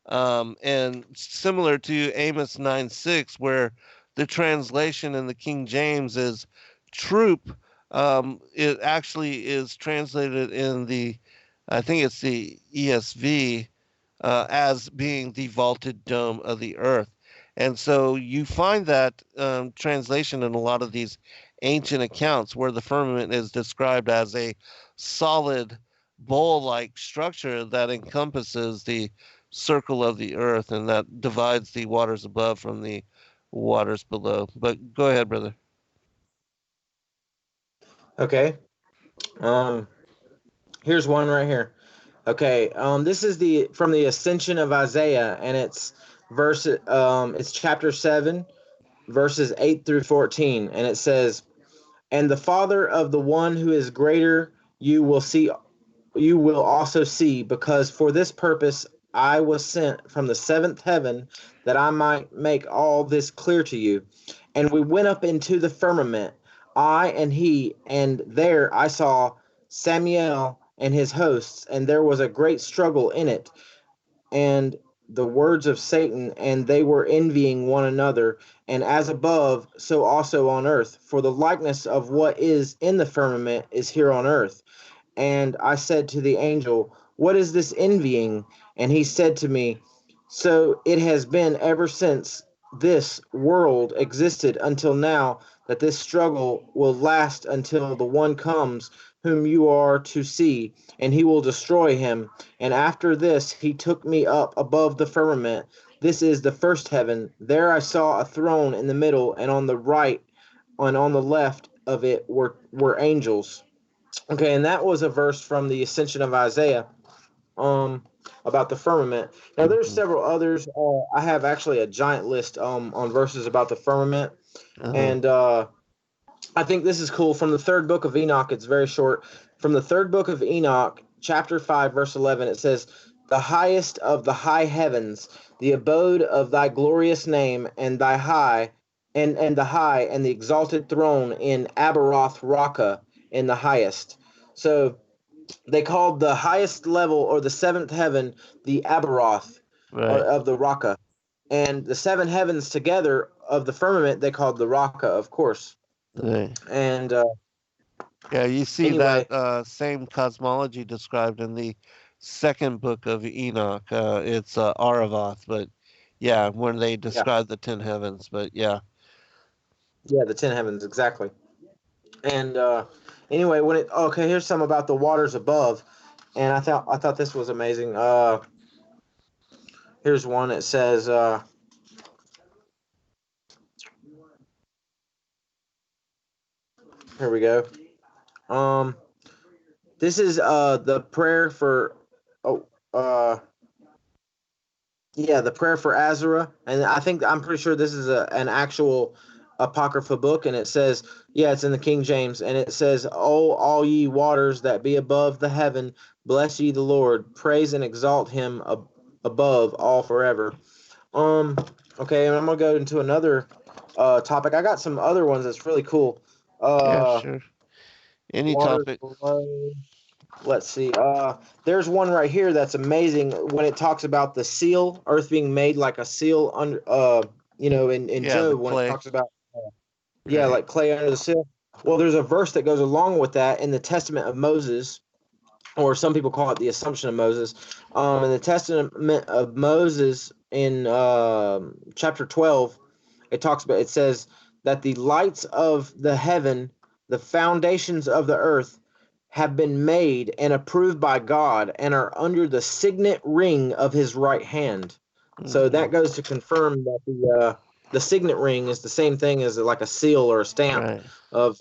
and similar to Amos 9:6, where the translation in the King James is troop. It actually is translated in I think it's the ESV, as being the vaulted dome of the earth. And so you find that translation in a lot of these ancient accounts, where the firmament is described as a solid bowl like structure that encompasses the circle of the earth and that divides the waters above from the waters below. But go ahead, brother. Okay. Um, here's one right here. Okay. This is the from the Ascension of Isaiah, and it's chapter 7, verses 8 through 14, and it says, "And the Father of the one who is greater you will also see, because for this purpose I was sent from the seventh heaven, that I might make all this clear to you. And we went up into the firmament, I and he, and there I saw Samael and his hosts, and there was a great struggle in it, and the words of Satan, and they were envying one another, and as above, so also on earth. For the likeness of what is in the firmament is here on earth. And I said to the angel, what is this envying? And he said to me, so it has been ever since this world existed until now, that this struggle will last until the one comes whom you are to see, and he will destroy him. And after this he took me up above the firmament. This is the first heaven. There I saw a throne in the middle, and on the right and on the left of it were angels. Okay, and that was a verse from the Ascension of Isaiah, about the firmament. Now, there's Mhm. several others. I have actually a giant list on verses about the firmament, Uh-huh. and I think this is cool. From the third book of Enoch, it's very short. From the third book of Enoch, chapter 5, verse 11, it says, "The highest of the high heavens, the abode of thy glorious name, and thy high, and the high and the exalted throne in Abaroth Raka, in the highest." So they called the highest level, or the seventh heaven, the Abaroth, or Right. of the Raka, and the seven heavens together of the firmament they called the Raka, of course. Right. And Yeah, you see that anyway, same cosmology described in the second book of Enoch. It's Aravath, but yeah, when they yeah, describe the ten heavens. But yeah. yeah, the ten heavens, exactly. And anyway, here's some about the waters above, and I thought this was amazing. Here's one. It says, here we go. Um, this is the prayer for. Oh, yeah, the prayer for Azra, and I'm pretty sure this is an actual apocrypha book, and it says, yeah, it's in the King James, and it says, "Oh, all ye waters that be above the heaven, bless ye the Lord, praise and exalt him above all forever." Um, okay, and I'm gonna go into another topic. I got some other ones that's really cool. Yeah, Uh, sure. Any Waters topic. below. Let's see. There's one right here that's amazing when it talks about the seal, Earth being made like a seal under, in Yeah, the Job when it clay. talks about, yeah, Right. like clay under the seal. Well, there's a verse that goes along with that in the Testament of Moses, or some people call it the Assumption of Moses. In the Testament of Moses in chapter 12, it says that the lights of the heaven, the foundations of the earth, have been made and approved by God and are under the signet ring of his right hand. So Mhm. that goes to confirm that the signet ring is the same thing as like a seal or a stamp Right. of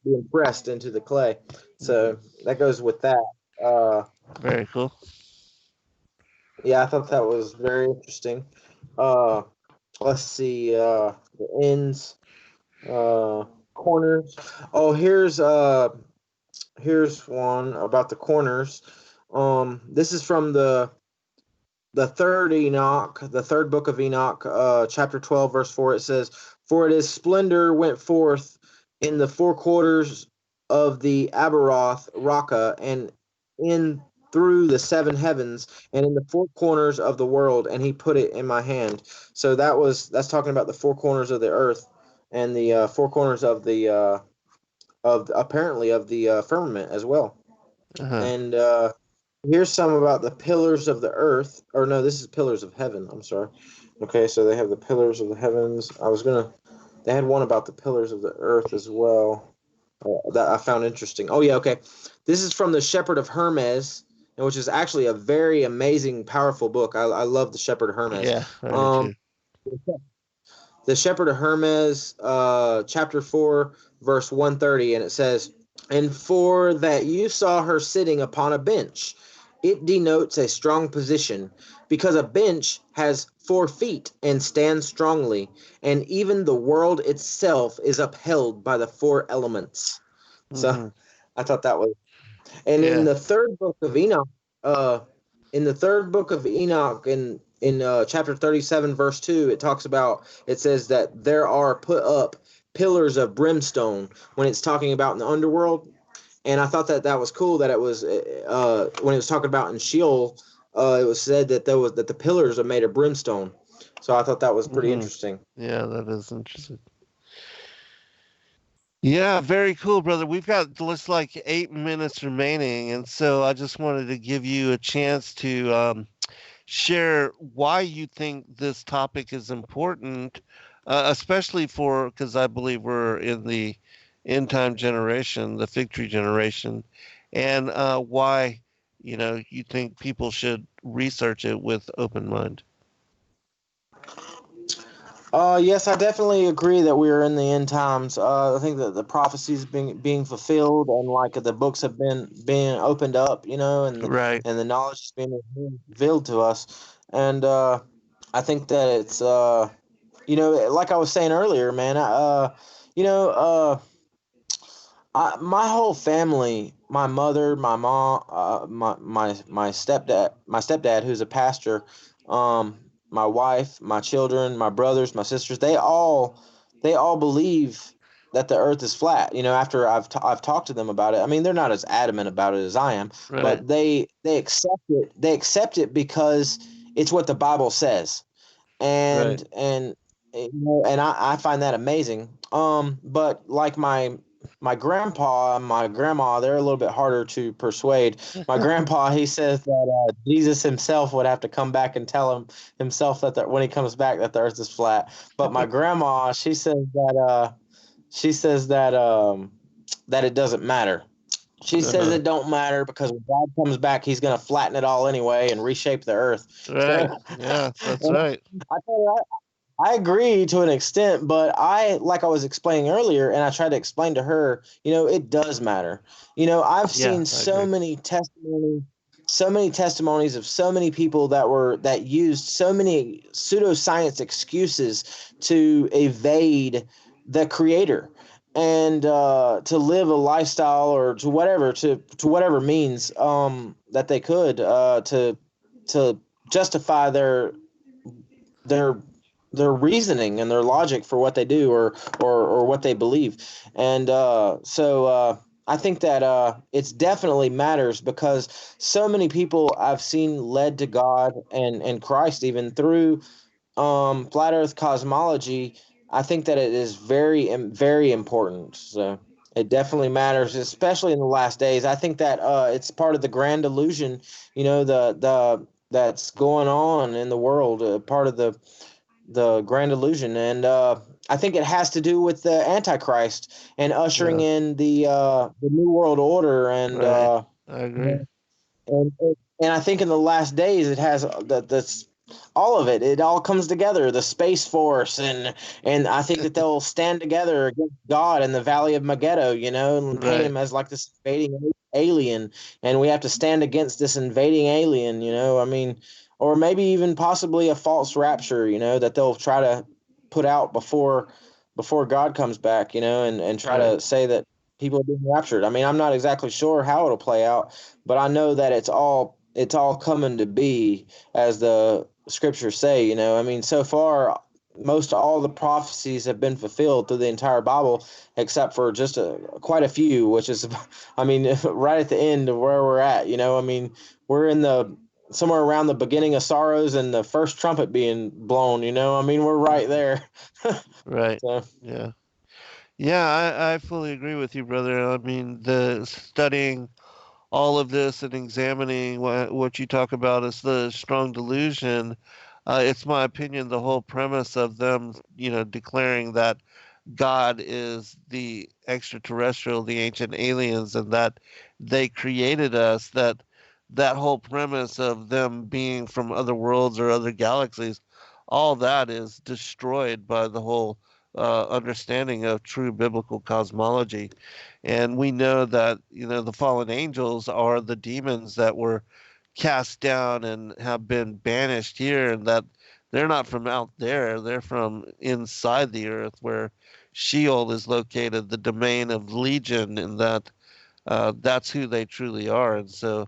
being pressed into the clay. Mhm. So that goes with that. Uh, Very cool. yeah, I thought that was very interesting. Uh, let's see, the ends, corners. Oh, here's one about the corners. This is from the third Enoch, the third book of Enoch, chapter 12, verse 4. It says, "For it is splendor went forth in the four quarters of the Abaroth Raka, and in through the seven heavens, and in the four corners of the world, and he put it in my hand." So that's talking about the four corners of the earth and the four corners of the apparently of the firmament as well. Uh-huh. And here's some about the pillars of the earth. Or no, this is pillars of heaven. I'm sorry. Okay, so they have the pillars of the heavens. They had one about the pillars of the earth as well that I found interesting. Oh, yeah, okay. This is from the Shepherd of Hermes, which is actually a very amazing, powerful book. I love the Shepherd of Hermes. Yeah, I do Um, too. the Shepherd of Hermes, chapter 4, verse 130, and it says, "And for that you saw her sitting upon a bench, it denotes a strong position, because a bench has 4 feet and stands strongly, and even the world itself is upheld by the four elements." So Hmm. I thought that was. And in Yeah. the third book of Enoch, uh, in chapter 37, verse 2, it says that there are put up pillars of brimstone when it's talking about in the underworld. And I thought that was cool that it was when it was talking about in Sheol, it was said that the pillars are made of brimstone. So I thought that was pretty Hmm. interesting. Yeah, that is interesting. Yeah, very cool, brother. We've got just like 8 minutes remaining, and so I just wanted to give you a chance to share why you think this topic is important, especially for because I believe we're in the end time generation, the fig tree generation, and why you think people should research it with open mind. Yes, I definitely agree that we are in the end times. I think that the prophecies being fulfilled, and like the books have been being opened up, Right. and the knowledge is being revealed to us. And I think that it's like I was saying earlier, man. You know, my whole family, my mother, my mom, my stepdad, who's a pastor, my wife, my children, my brothers, my sisters, they all believe that the Earth is flat. After I've talked to them about it, I mean, they're not as adamant about it as I am, Right. but they accept it. They accept it because it's what the Bible says, Right. and I find that amazing. But like my grandpa and my grandma, they're a little bit harder to persuade. My grandpa, he says that Jesus himself would have to come back and tell himself that when he comes back that the earth is flat. But my grandma, she says that that it doesn't matter. She says it don't matter because when God comes back, he's going to flatten it all anyway and reshape the earth. Right. So, Yeah, that's right. I tell you, I agree to an extent, but like I was explaining earlier, and I tried to explain to her, it does matter. I've Yeah, seen I so agree. many testimonies of so many people that used so many pseudoscience excuses to evade the creator and to live a lifestyle or to whatever means that they could to justify their their reasoning and their logic for what they do or what they believe. And so I think that it's definitely matters because so many people I've seen led to God and Christ even through flat earth cosmology. I think that it is very, very important. So it definitely matters, especially in the last days. I think that it's part of the grand illusion, the that's going on in the world, part of the grand illusion. And I think it has to do with the Antichrist and ushering Yeah, in the new world order. And right. I agree. and and I think in the last days it has the all of it. It all comes together. The Space Force and I think that they'll stand together against God in the Valley of Megiddo, and paint Right. him as like this invading alien, and we have to stand against this invading alien. I mean, or maybe even possibly a false rapture. That they'll try to put out before God comes back. And try Right. to say that people are being raptured. I mean, I'm not exactly sure how it'll play out, but I know that it's all coming to be as the scriptures say. I mean, so far most all the prophecies have been fulfilled through the entire Bible except for just quite a few, which is I mean right at the end of where we're at. I mean, we're in the somewhere around the beginning of sorrows and the first trumpet being blown. I mean, we're right there. Right. So Yeah. Yeah, I fully agree with you, brother. I mean, the studying all of this and examining what you talk about as the strong delusion, it's my opinion the whole premise of them, declaring that God is the extraterrestrial, the ancient aliens, and that they created us, that whole premise of them being from other worlds or other galaxies, all that is destroyed by the whole understanding of true biblical cosmology. And we know that, the fallen angels are the demons that were cast down and have been banished here, and that they're not from out there, they're from inside the earth where Sheol is located, the domain of Legion, and that's who they truly are. And so,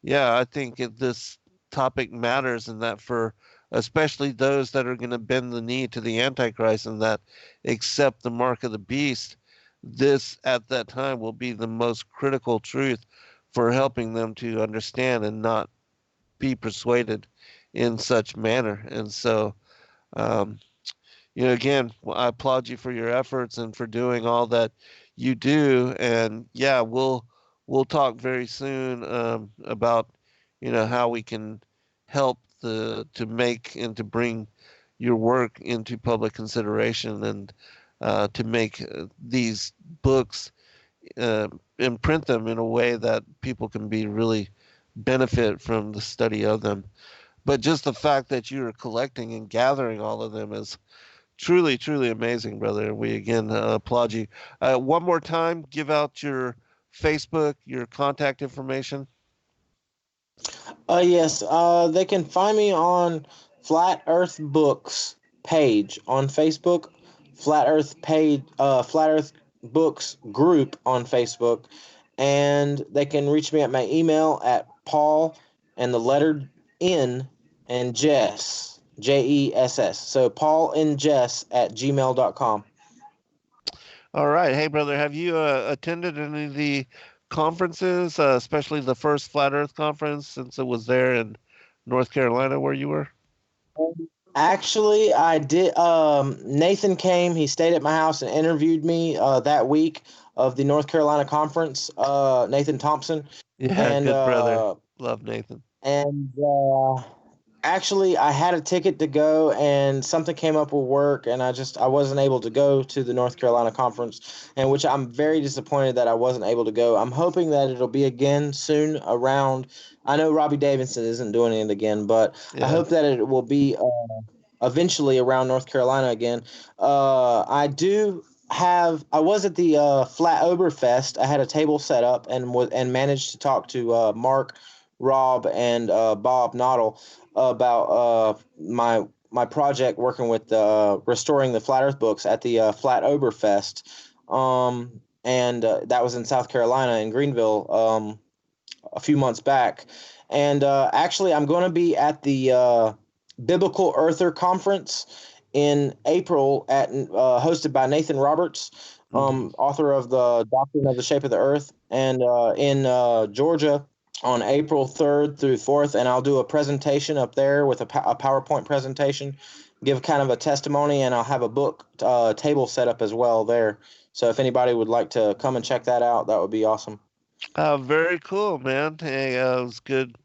yeah, I think this topic matters in that for especially those that are going to bend the knee to the Antichrist and that accept the mark of the beast, this at that time will be the most critical truth for helping them to understand and not be persuaded in such manner. And so, um, again, I applaud you for your efforts and for doing all that you do. And yeah, we'll talk very soon about how we can help to make and to bring your work into public consideration and to make these books and print them in a way that people can be really benefit from the study of them. But just the fact that you're collecting and gathering all of them is truly, truly amazing, brother. We again applaud you. One more time, give out your Facebook, your contact information. yes, they can find me on Flat Earth Books page on Facebook, Flat Earth Books group on Facebook, and they can reach me at my email at Paul and the letter N and Jess, Jess. So Paul and Jess at gmail.com. All right. Hey, brother, have you attended any of the conferences, especially the first Flat Earth conference, since it was there in North Carolina where you were? Actually, I did. Nathan came. He stayed at my house and interviewed me that week of the North Carolina conference. Nathan Thompson, Yeah, and good brother. Love Nathan. and Actually, I had a ticket to go, and something came up with work, and I wasn't able to go to the North Carolina conference, and which I'm very disappointed that I wasn't able to go. I'm hoping that it'll be again soon around. I know Robbie Davidson isn't doing it again, but I hope that it will be eventually around North Carolina again. I was at the Flat Oberfest. I had a table set up and managed to talk to Mark, Rob, and Bob Noddle about my project working with restoring the Flat Earth books at the Flat Oberfest, and that was in South Carolina in Greenville a few months back. And actually, I'm going to be at the Biblical Earther Conference in April hosted by Nathan Roberts, author of the Doctrine of the Shape of the Earth, and in Georgia on April 3rd through 4th, and I'll do a presentation up there with a PowerPoint presentation, give kind of a testimony, and I'll have a book table set up as well there. So if anybody would like to come and check that out, that would be awesome. Very cool, man. Hey, it was good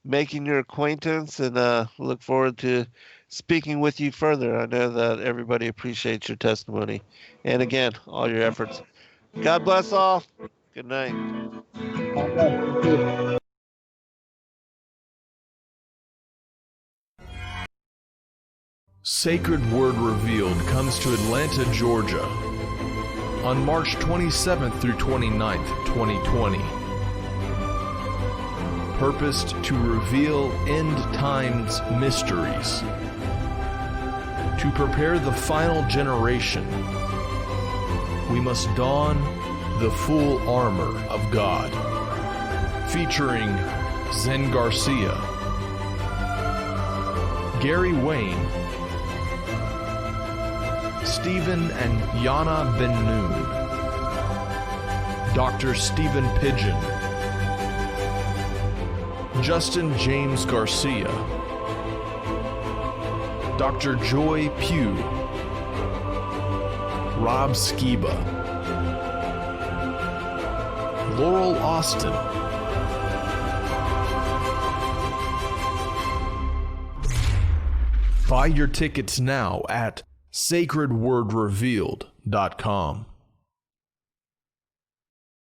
making your acquaintance, and look forward to speaking with you further. I know that everybody appreciates your testimony, and again, all your efforts. God bless all. Good night. Sacred Word Revealed comes to Atlanta, Georgia on March 27th through 29th, 2020. Purposed to reveal end times mysteries, to prepare the final generation, we must don the full armor of God. Featuring Zen Garcia, Gary Wayne, Stephen and Yana Ben-Nun, Dr. Stephen Pidgeon, Justin James Garcia, Dr. Joy Pugh, Rob Skiba, Laurel Austin, buy your tickets now at sacredwordrevealed.com.